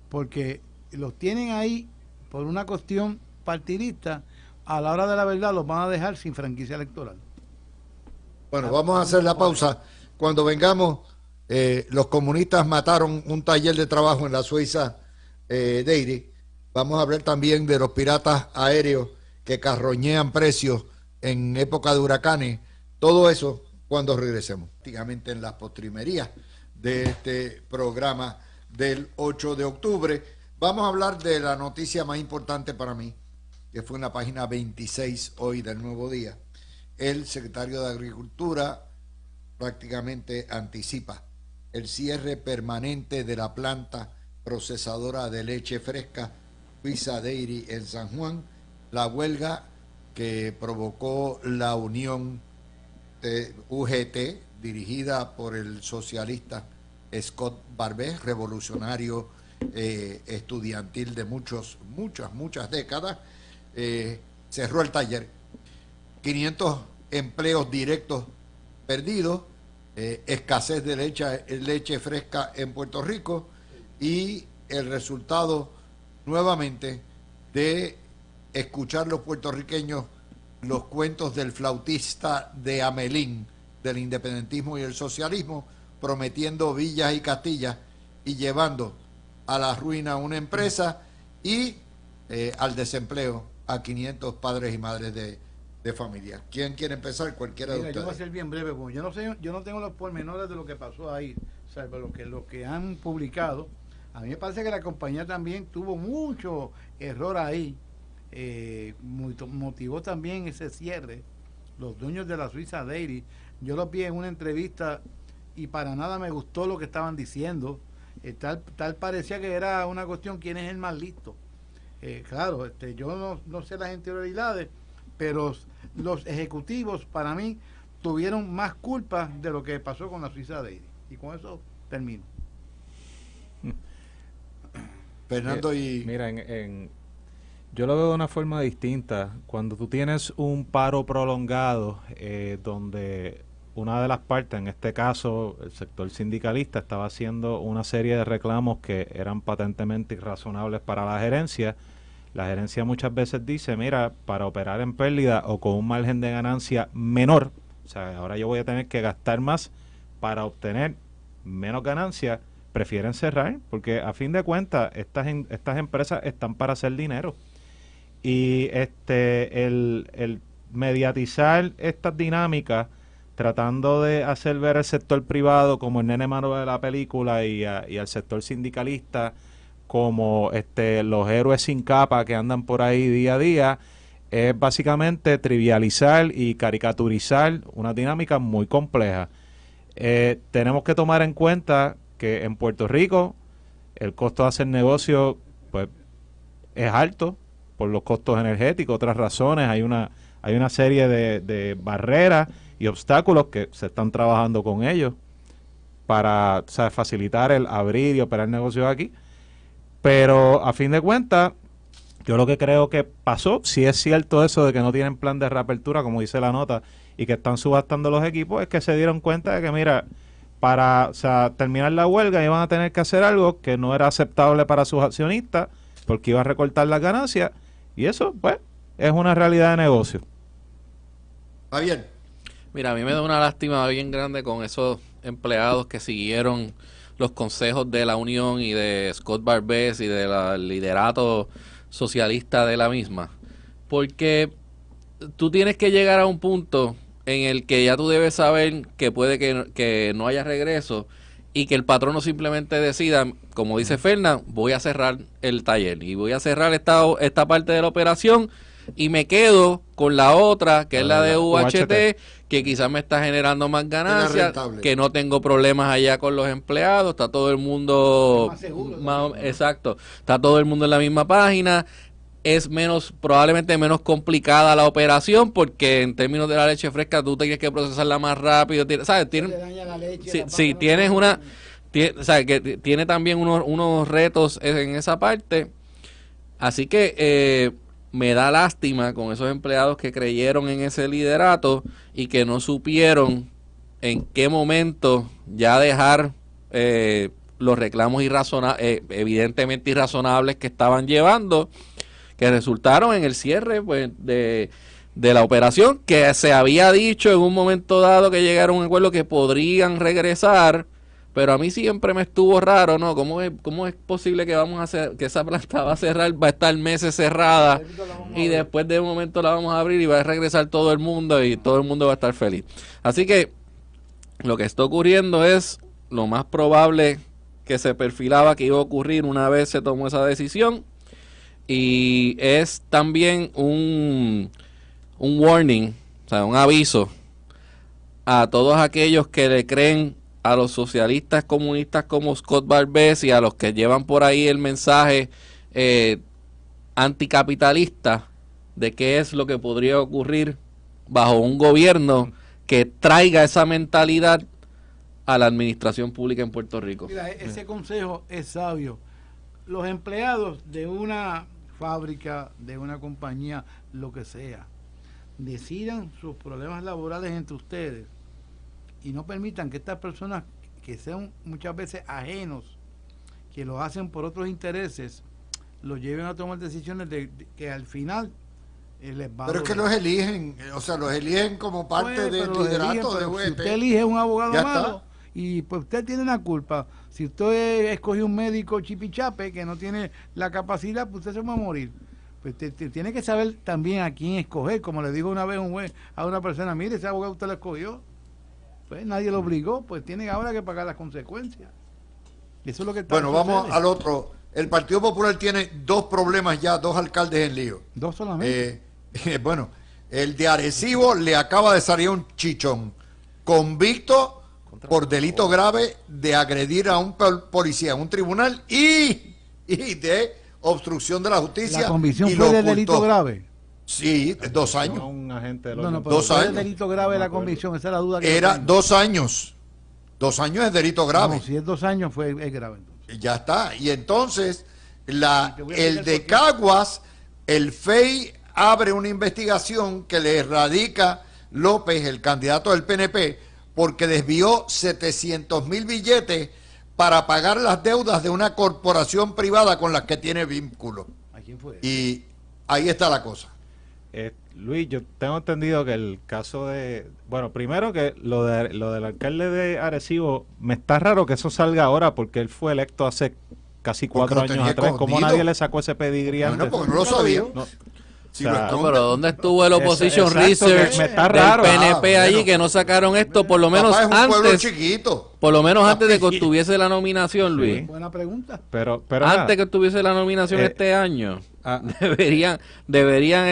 porque los tienen ahí por una cuestión partidista, a la hora de la verdad los van a dejar sin franquicia electoral. Bueno, vamos a hacer la pausa. Cuando vengamos, los comunistas mataron un taller de trabajo en la Suiza Dairy. Vamos a hablar también de los piratas aéreos que carroñean precios en época de huracanes. Todo eso cuando regresemos. Prácticamente en las postrimerías de este programa del 8 de octubre. Vamos a hablar de la noticia más importante para mí, que fue en la página 26 hoy del Nuevo Día. El secretario de Agricultura prácticamente anticipa el cierre permanente de la planta procesadora de leche fresca Suiza Dairy en San Juan, la huelga que provocó la unión de UGT, dirigida por el socialista Scott Barbé, revolucionario estudiantil de muchas décadas, cerró el taller. 500 empleos directos perdidos, escasez de leche fresca en Puerto Rico y el resultado nuevamente de escuchar los puertorriqueños los cuentos del flautista de Amelín, del independentismo y el socialismo, prometiendo villas y castillas y llevando a la ruina a una empresa y al desempleo a 500 padres y madres de familia. ¿Quién quiere empezar? Cualquiera de Mira, ustedes. yo voy a ser bien breve, porque yo no tengo los pormenores de lo que pasó ahí, salvo lo que han publicado. A mí me parece que la compañía también tuvo mucho error ahí. Motivó también ese cierre. Los dueños de la Suiza Dairy, yo los vi en una entrevista y para nada me gustó lo que estaban diciendo. Tal parecía que era una cuestión quién es el más listo. Claro, yo no sé las interioridades, pero los ejecutivos para mí tuvieron más culpa de lo que pasó con la Suiza Dairy. Y con eso termino. Fernando y... Mira, yo lo veo de una forma distinta. Cuando tú tienes un paro prolongado, donde una de las partes, en este caso el sector sindicalista, estaba haciendo una serie de reclamos que eran patentemente irrazonables para la gerencia muchas veces dice, mira, para operar en pérdida o con un margen de ganancia menor, o sea, ahora yo voy a tener que gastar más para obtener menos ganancia, prefieren cerrar, porque a fin de cuentas estas empresas están para hacer dinero. Y el mediatizar estas dinámicas, tratando de hacer ver al sector privado como el nene malo de la película y al sector sindicalista como los héroes sin capa que andan por ahí día a día, es básicamente trivializar y caricaturizar una dinámica muy compleja. Tenemos que tomar en cuenta que en Puerto Rico el costo de hacer negocio pues es alto por los costos energéticos, otras razones, hay una serie de barreras y obstáculos que se están trabajando con ellos para, o sea, facilitar el abrir y operar negocios aquí. Pero a fin de cuentas, yo lo que creo que pasó, si es cierto eso de que no tienen plan de reapertura, como dice la nota, y que están subastando los equipos, es que se dieron cuenta de que, mira, para terminar la huelga iban a tener que hacer algo que no era aceptable para sus accionistas, porque iba a recortar las ganancias, y eso, pues, es una realidad de negocio. Va bien. Mira, a mí me da una lástima bien grande con esos empleados que siguieron los consejos de la Unión y de Scott Barbés y del liderato socialista de la misma, porque tú tienes que llegar a un punto en el que ya tú debes saber que puede que no haya regreso y que el patrono simplemente decida, como dice Fernan, voy a cerrar el taller y voy a cerrar esta parte de la operación y me quedo con la otra, que es la de UHT, que quizás me está generando más ganancias, que no tengo problemas allá con los empleados, está todo el mundo más seguro, exacto, está todo el mundo en la misma página, es probablemente menos complicada la operación, porque en términos de la leche fresca tú tienes que procesarla más rápido, ¿sabes? Tienes ¿sabes? Que tiene también unos retos en esa parte, así que me da lástima con esos empleados que creyeron en ese liderato y que no supieron en qué momento ya dejar los reclamos evidentemente irrazonables que estaban llevando, que resultaron en el cierre pues, de la operación, que se había dicho en un momento dado que llegaron a un acuerdo que podrían regresar, pero a mí siempre me estuvo raro, ¿no? ¿Cómo es posible que vamos a hacer, que esa planta va a cerrar, va a estar meses cerrada y después de un momento la vamos a abrir y va a regresar todo el mundo y todo el mundo va a estar feliz? Así que lo que está ocurriendo es lo más probable que se perfilaba que iba a ocurrir una vez se tomó esa decisión, y es también un warning, o sea, un aviso a todos aquellos que le creen a los socialistas comunistas como Scott Barbés y a los que llevan por ahí el mensaje anticapitalista de qué es lo que podría ocurrir bajo un gobierno que traiga esa mentalidad a la administración pública en Puerto Rico. Mira, ese consejo es sabio. Los empleados de una fábrica, de una compañía, lo que sea, decidan sus problemas laborales entre ustedes y no permitan que estas personas que sean muchas veces ajenos, que lo hacen por otros intereses, los lleven a tomar decisiones de que al final les va a Pero es que doler. los eligen, o sea, los eligen como parte Pues, del pero lo eligen, liderato de pero si UEP. usted elige un abogado Ya malo está. y pues usted tiene una culpa, si usted escoge un médico chipichape que no tiene la capacidad, pues usted se va a morir. Pues tiene que saber también a quién escoger, como le dijo una vez un juez a una persona: mire, ese abogado usted lo escogió, pues nadie lo obligó, pues tiene ahora que pagar las consecuencias. Y eso es lo que está Bueno, vamos sucede. al otro. El Partido Popular tiene dos problemas ya, dos alcaldes en lío. Dos solamente. Bueno, el de Arecibo le acaba de salir un chichón convicto por delito grave de agredir a un policía en un tribunal y de obstrucción de la justicia. La convicción y fue lo de ocultó. delito grave. Sí, 2 años. Un agente del No, no, orden pero 2 fue de años. delito grave No me la acuerdo. convicción, esa es la duda que Era yo tengo. 2 años. 2 años es delito grave. No, si es 2 años es grave entonces. Ya está. Y entonces, Te voy a explicar el de por qué. Caguas, el FEI abre una investigación que le radica López, el candidato del PNP, porque desvió 700,000 billetes para pagar las deudas de una corporación privada con la que tiene vínculo. ¿A quién fue? Y ahí está la cosa. Luis, yo tengo entendido que el caso de... Bueno, primero que lo del alcalde de Arecibo, me está raro que eso salga ahora porque él fue electo hace casi Porque 4 lo años tenía atrás. ¿Cómo escondido? nadie le sacó ese pedigrí Bueno, antes? porque no lo sabía. No, Si o sea, lo No, esconde- pero ¿dónde estuvo el Opposition Exacto, Research que me está del raro. PNP Ah, allí bueno. que no sacaron esto por lo menos Papá es un pueblo antes, chiquito. por lo menos antes de que Papi. tuviese la nominación, Luis? Buena pregunta. pero Antes nada, que tuviese la nominación este año, ah, deberían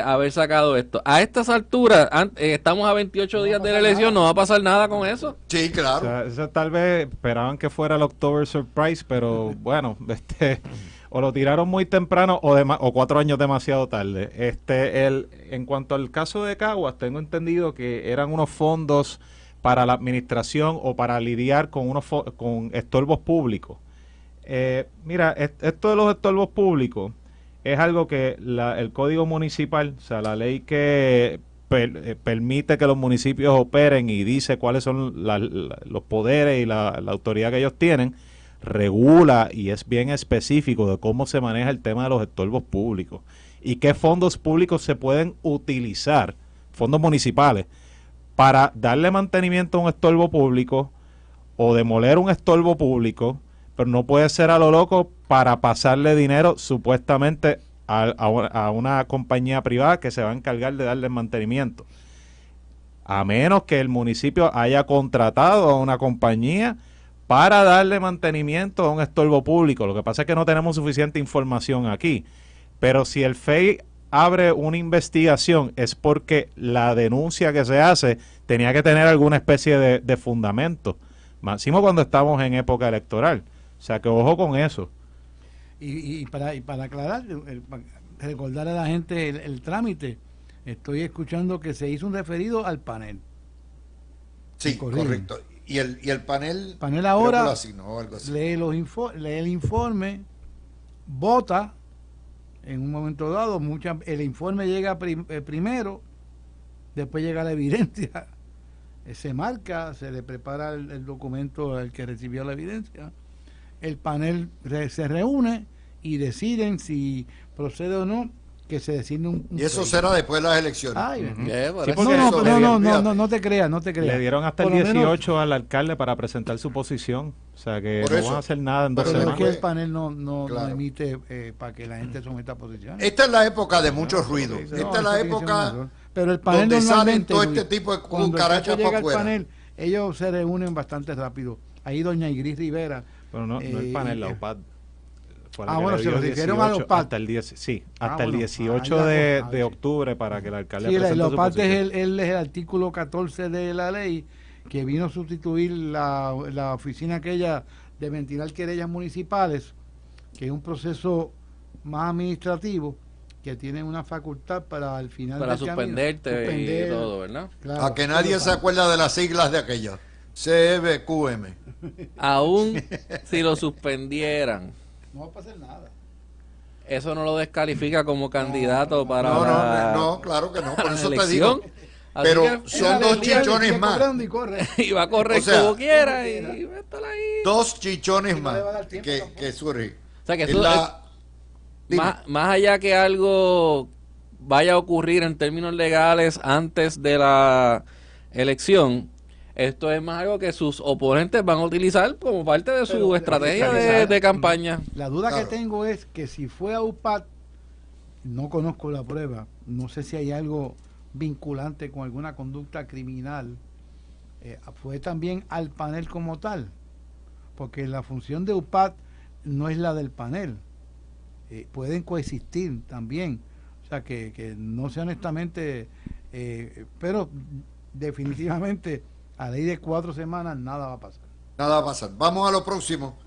haber sacado esto. A estas alturas, estamos a 28 días de la elección, no va a pasar nada con eso. Sí, o claro. sea, eso tal vez esperaban que fuera el October Surprise, pero bueno, o lo tiraron muy temprano o 4 años demasiado tarde. En cuanto al caso de Caguas, tengo entendido que eran unos fondos para la administración o para lidiar con con estorbos públicos. Mira, esto de los estorbos públicos es algo que el Código Municipal, o sea, la ley que permite que los municipios operen y dice cuáles son los poderes y la autoridad que ellos tienen, regula y es bien específico de cómo se maneja el tema de los estorbos públicos y qué fondos públicos se pueden utilizar, fondos municipales, para darle mantenimiento a un estorbo público o demoler un estorbo público, pero no puede ser a lo loco para pasarle dinero supuestamente a una compañía privada que se va a encargar de darle mantenimiento. A menos que el municipio haya contratado a una compañía para darle mantenimiento a un estorbo público. Lo que pasa es que no tenemos suficiente información aquí. Pero si el FEI abre una investigación es porque la denuncia que se hace tenía que tener alguna especie de fundamento. Máximo cuando estamos en época electoral. O sea que ojo con eso. Y para aclarar, para recordar a la gente el trámite, estoy escuchando que se hizo un referido al panel. Sí, corrigen. correcto. Y el panel, Panel ahora creo que lo asignó o algo así. lee el informe, vota en un momento dado, el informe llega primero, después llega la evidencia, se marca, se le prepara el documento al que recibió la evidencia, el panel se reúne y deciden si procede o no que se designe un Y eso pleito. será después de las elecciones. Ay, Por Sí, eso. porque no, eso- no te creas, no te creas. Le dieron hasta Por el lo menos- 18 al alcalde para presentar su posición. O sea que Por no eso. van a hacer nada en 2 Pero Pero es semanas. que después- el panel no Claro. emite para que la gente someta posiciones. Esta es la época de mucho ruido. No, Esta eso es la tiene que ser un época error. Pero el panel donde salen normalmente, todo este Luis, tipo de cuando el cucarachas caso llega para al afuera. panel, ellos se reúnen bastante rápido. Ahí doña Igris Rivera. Pero no el panel, la UPAD. Fue la Ah, que bueno, le se dio refirieron a los PAD. hasta el 10, sí, Ah, hasta el bueno, 18 ahí la de, cosa, de sí. octubre para que el alcalde Sí, presente lo su parte posición. es el artículo 14 de la ley que vino a sustituir la oficina aquella de ventilar querellas municipales, que es un proceso más administrativo, que tiene una facultad para al final Para del camino, suspenderte y suspender, todo, ¿verdad? claro, A que nadie se acuerda de las siglas de aquella. CBQM. Aún si lo suspendieran, No va a pasar nada. eso no lo descalifica como candidato para No, la, no, claro que no. Por la eso te elección. digo. Así Pero que son dos chichones más. Y corre. y va a correr O sea, como quiera y va a estar ahí. Dos chichones no más le va a dar tiempo que tampoco. surgen. O sea que Es eso la- dime. más allá que algo vaya a ocurrir en términos legales antes de la elección, esto es más algo que sus oponentes van a utilizar como parte de su Pero, estrategia pero, de campaña. La duda Claro. que tengo es que si fue a UPAD, no conozco la prueba, no sé si hay algo vinculante con alguna conducta criminal, fue también al panel como tal, porque la función de UPAD no es la del panel, pueden coexistir también, o sea que no sé honestamente, pero definitivamente a ley de 4 semanas nada va a pasar. Nada va a pasar. Vamos a lo próximo.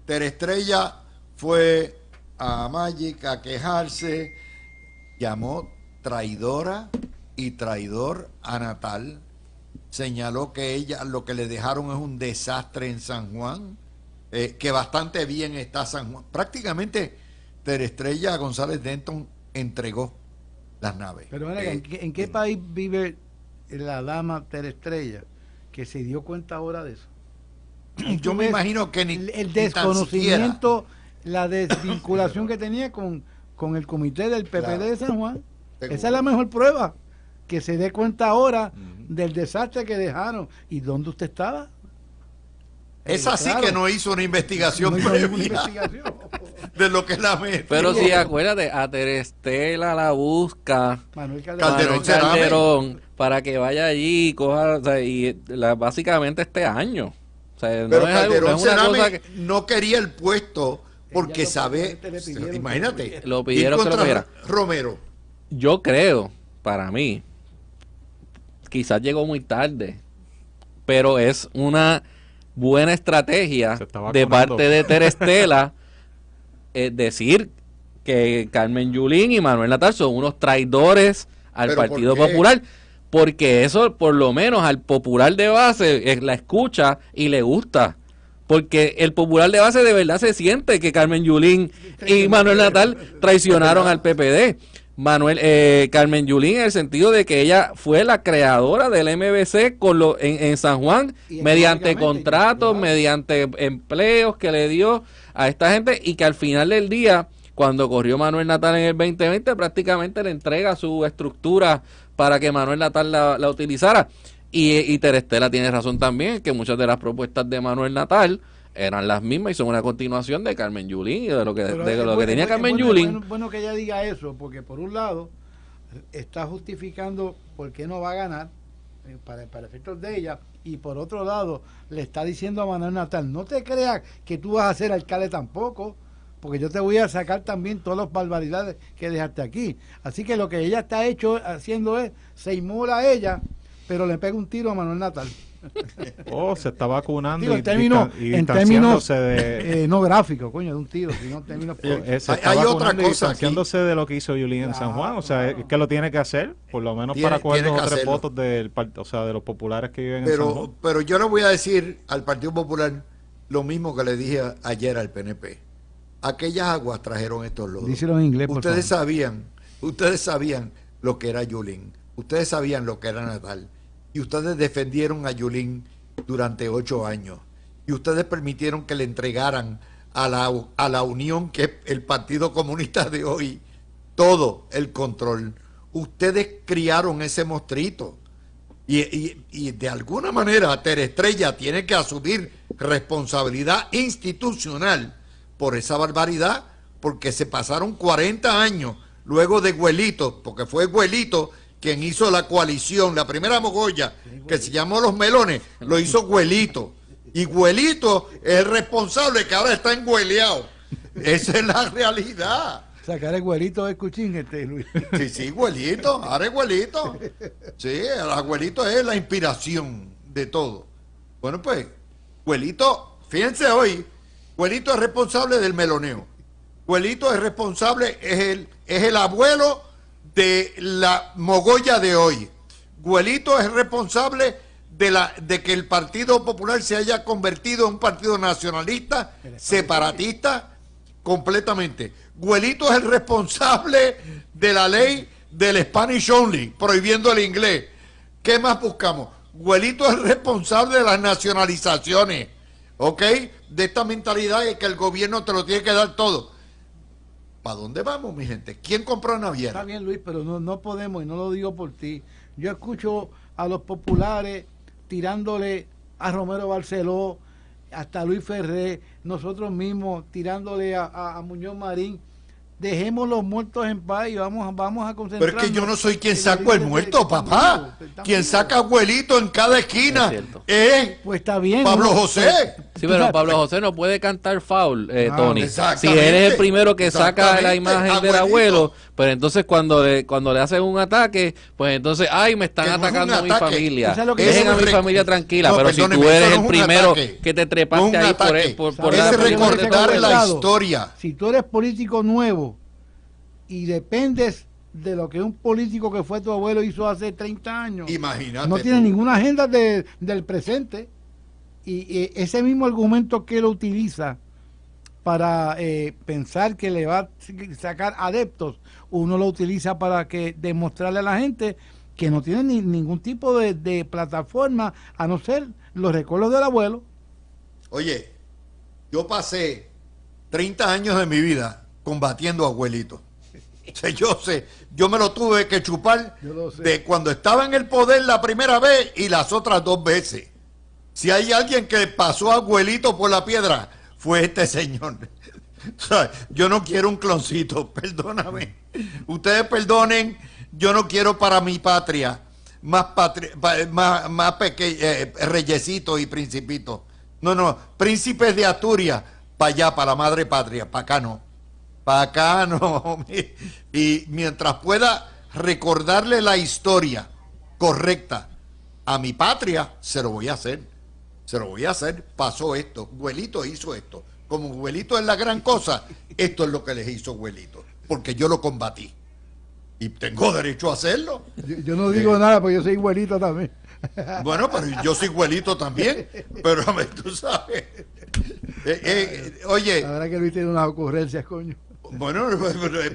Terestrella fue a Magic a quejarse, llamó traidora y traidor a Natal, señaló que ella lo que le dejaron es un desastre en San Juan, que bastante bien está San Juan. Prácticamente Terestrella González Denton entregó las naves. Pero ven acá, ¿en qué país vive la dama Terestrella que se dio cuenta ahora de eso? Yo me imagino que ni el ni tan desconocimiento, la desvinculación que tenía con el comité del PPD Claro. de San Juan. Seguro. Esa es la mejor prueba, que se dé cuenta ahora del desastre que dejaron. ¿Y dónde usted estaba? Es así Claro, que no hizo una investigación no hizo ninguna previa investigación. de lo que es la meta. Pero sí, acuérdate, a Terestela la busca Manuel Calderón Manuel Cerame. Calderón para que vaya allí y coja, o sea, y básicamente este año. O sea, Pero no es, algo, Calderón no es una Cerame cosa que no quería el puesto porque Ella lo sabe, le pidieron que imagínate, lo pidieron ir que lo contra pidiera. Romero. yo creo, para mí, quizás llegó muy tarde, pero es una buena estrategia Se está de vacunando. parte de Terestela decir que Carmen Yulín y Manuel Natal son unos traidores al ¿Pero por Partido qué? Popular, porque eso por lo menos al popular de base la escucha y le gusta. Porque el popular de base de verdad se siente que Carmen Yulín y Manuel Natal traicionaron al PPD. Carmen Yulín en el sentido de que ella fue la creadora del MBC en San Juan, Y mediante económicamente, contratos, claro. mediante empleos que le dio a esta gente, y que al final del día, cuando corrió Manuel Natal en el 2020, prácticamente le entrega su estructura para que Manuel Natal la utilizara. Y Terestela tiene razón también, que muchas de las propuestas de Manuel Natal eran las mismas y son una continuación de Carmen Yulín y de lo que, Pero de es lo que bueno- tenía es Carmen bueno- Yulín. bueno que ella diga eso, porque por un lado está justificando por qué no va a ganar para efectos de ella, y por otro lado le está diciendo a Manuel Natal, no te creas que tú vas a ser alcalde tampoco, porque yo te voy a sacar también todas las barbaridades que dejaste aquí. Así que lo que ella está haciendo es, se inmula a ella, pero le pega un tiro a Manuel Natal. O se está vacunando Digo, y, en términos, distanciándose de... no gráficos, coño, de un tiro, sino en términos se Hay- está hay otra vacunando y cosa aquí. distanciándose de lo que hizo Yulín en San Juan. O sea, es que lo tiene que hacer, por lo menos Tiene- para coger tiene 2 que o 3 hacerlo. votos o sea, de los populares que viven en San Juan. Pero yo le voy a decir al Partido Popular lo mismo que le dije ayer al PNP. Aquellas aguas trajeron estos lodos. Díselo en inglés, por Ustedes favor. sabían lo que era Yulín. Ustedes sabían lo que era Natal. Y ustedes defendieron a Yulín durante 8 años. Y ustedes permitieron que le entregaran a la unión que es el Partido Comunista de hoy todo el control. Ustedes criaron ese monstruito y de alguna manera Tere Estrella tiene que asumir responsabilidad institucional por esa barbaridad, porque se pasaron 40 años luego de Güelito, porque fue Güelito quien hizo la coalición, la primera mogolla que se llamó Los Melones, lo hizo Güelito. Y Güelito es el responsable que ahora está engüeleado. Esa es la realidad. Sacar el güelito de cuchín, Luis. Sí, Güelito, ahora es Güelito. Sí, el Güelito es la inspiración de todo. Bueno, pues, Güelito, fíjense hoy, Güelito es responsable del meloneo. Güelito es responsable, es el abuelo de la mogolla de hoy. Güelito es responsable de que el Partido Popular se haya convertido en un partido nacionalista, separatista, completamente. Güelito es el responsable de la ley del Spanish Only, prohibiendo el inglés. ¿Qué más buscamos? Güelito es el responsable de las nacionalizaciones, ¿ok? De esta mentalidad de que el gobierno te lo tiene que dar todo. ¿Para dónde vamos, mi gente? ¿Quién compró Naviera? Está bien, Luis, pero no podemos, y no lo digo por ti. Yo escucho a los populares tirándole a Romero Barceló, hasta a Luis Ferré, nosotros mismos tirándole a Muñoz Marín. Dejemos los muertos en paz y vamos a concentrarnos. Pero es que yo no soy quien saco el muerto, papá. Quien saca Güelito en cada esquina es pues está bien, Pablo José. Sí, pero Pablo José no puede cantar foul, Tony. Si Exactamente. él es el primero que saca la Exactamente. imagen del Abuelito. abuelo, pues entonces cuando le hacen un ataque, pues entonces, ay, me están Que no es un atacando a mi ataque. familia. ¿Tú sabes lo que Dejen es a un mi familia tranquila, No, pero si perdóneme, tú eso eres no el es un primero ataque. que te No trepaste es un ahí ataque. por Es la recordar la historia. Si tú eres político nuevo y dependes de lo que un político que fue tu abuelo hizo hace 30 años, Imagínate. no tiene tú. ninguna agenda del presente, y ese mismo argumento que él utiliza para pensar que le va a sacar adeptos, uno lo utiliza para que demostrarle a la gente que no tiene ningún tipo de plataforma, a no ser los recuerdos del abuelo. Oye, yo pasé 30 años de mi vida combatiendo a abuelito. O sea, yo me lo tuve que chupar Yo lo sé. de cuando estaba en el poder la primera vez y las otras 2 veces. Si hay alguien que pasó a abuelito por la piedra, fue este señor. O sea, yo no quiero un cloncito, perdóname. Ustedes perdonen, yo no quiero para mi patria más reyesitos y principitos. No, príncipes de Asturias, para allá, para la madre patria, para acá no. Para acá no. Y mientras pueda recordarle la historia correcta a mi patria, se lo voy a hacer. Se lo voy a hacer. Pasó esto. Güelito hizo esto. Como Güelito es la gran cosa, esto es lo que les hizo Güelito. Porque yo lo combatí. Y tengo derecho a hacerlo. Yo no digo nada, porque yo soy igualito también. Bueno, pero yo soy Güelito también. Pero tú sabes. Oye. La verdad que Luis tiene unas ocurrencias, coño. Bueno,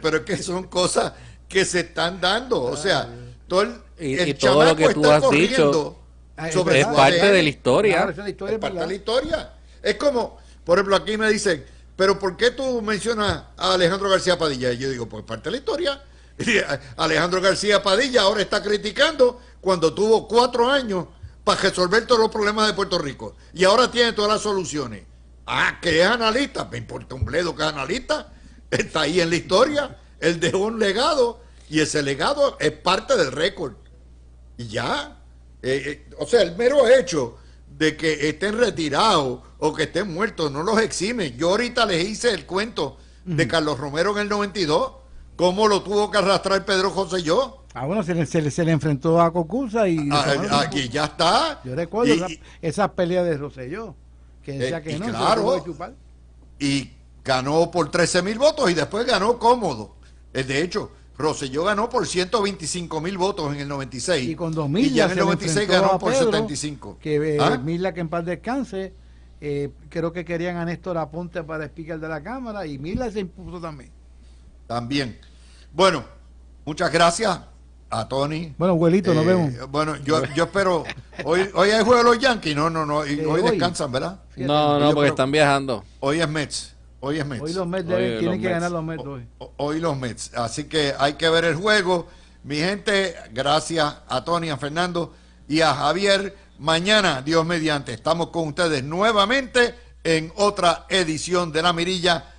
pero es que son cosas que se están dando. O sea, todo y todo lo que tú has dicho sobre es su parte ADN. de la historia. Claro, esa es la historia, Es parte ¿verdad? de la historia. Es como, por ejemplo, aquí me dicen, pero ¿por qué tú mencionas a Alejandro García Padilla? Y yo digo, pues parte de la historia. Y Alejandro García Padilla ahora está criticando cuando tuvo 4 años para resolver todos los problemas de Puerto Rico. Y ahora tiene todas las soluciones. Ah, que es analista. Me importa un bledo que es analista. Está ahí en la historia. Él dejó un legado y ese legado es parte del récord. Y ya. O sea, el mero hecho de que estén retirados o que estén muertos no los exime. Yo ahorita les hice el cuento de Carlos Romero en el 92, cómo lo tuvo que arrastrar Pedro José yo. Ah, bueno, se le enfrentó a Cocusa y... Aquí ya está. Yo recuerdo Y- esas peleas de Rosselló, que decía que y no, se claro. lo tuvo que chupar. Y ganó por 13,000 votos y después ganó cómodo. De hecho, Rosselló ganó por 125,000 votos en el 96. Y con 2 Y millas ya en el se le 96 enfrentó ganó a por Pedro, 75. Que ¿Ah? Mila, que en paz descanse, creo que querían a Néstor Aponte para speaker de la Cámara, y Mila se impuso también. También. Bueno, muchas gracias a Tony. Bueno, abuelito, nos vemos. Bueno, yo espero. Hoy hay juego de los Yankees. No. Y hoy hoy. descansan, ¿verdad? Fíjate. No, Yo porque creo- están viajando. Hoy es Mets. Hoy es Mets. Hoy los Mets Hoy tienen los que Mets. ganar los Mets hoy. Hoy los Mets. Así que hay que ver el juego. Mi gente, gracias a Tony, a Fernando y a Javier. Mañana, Dios mediante, estamos con ustedes nuevamente en otra edición de La Mirilla.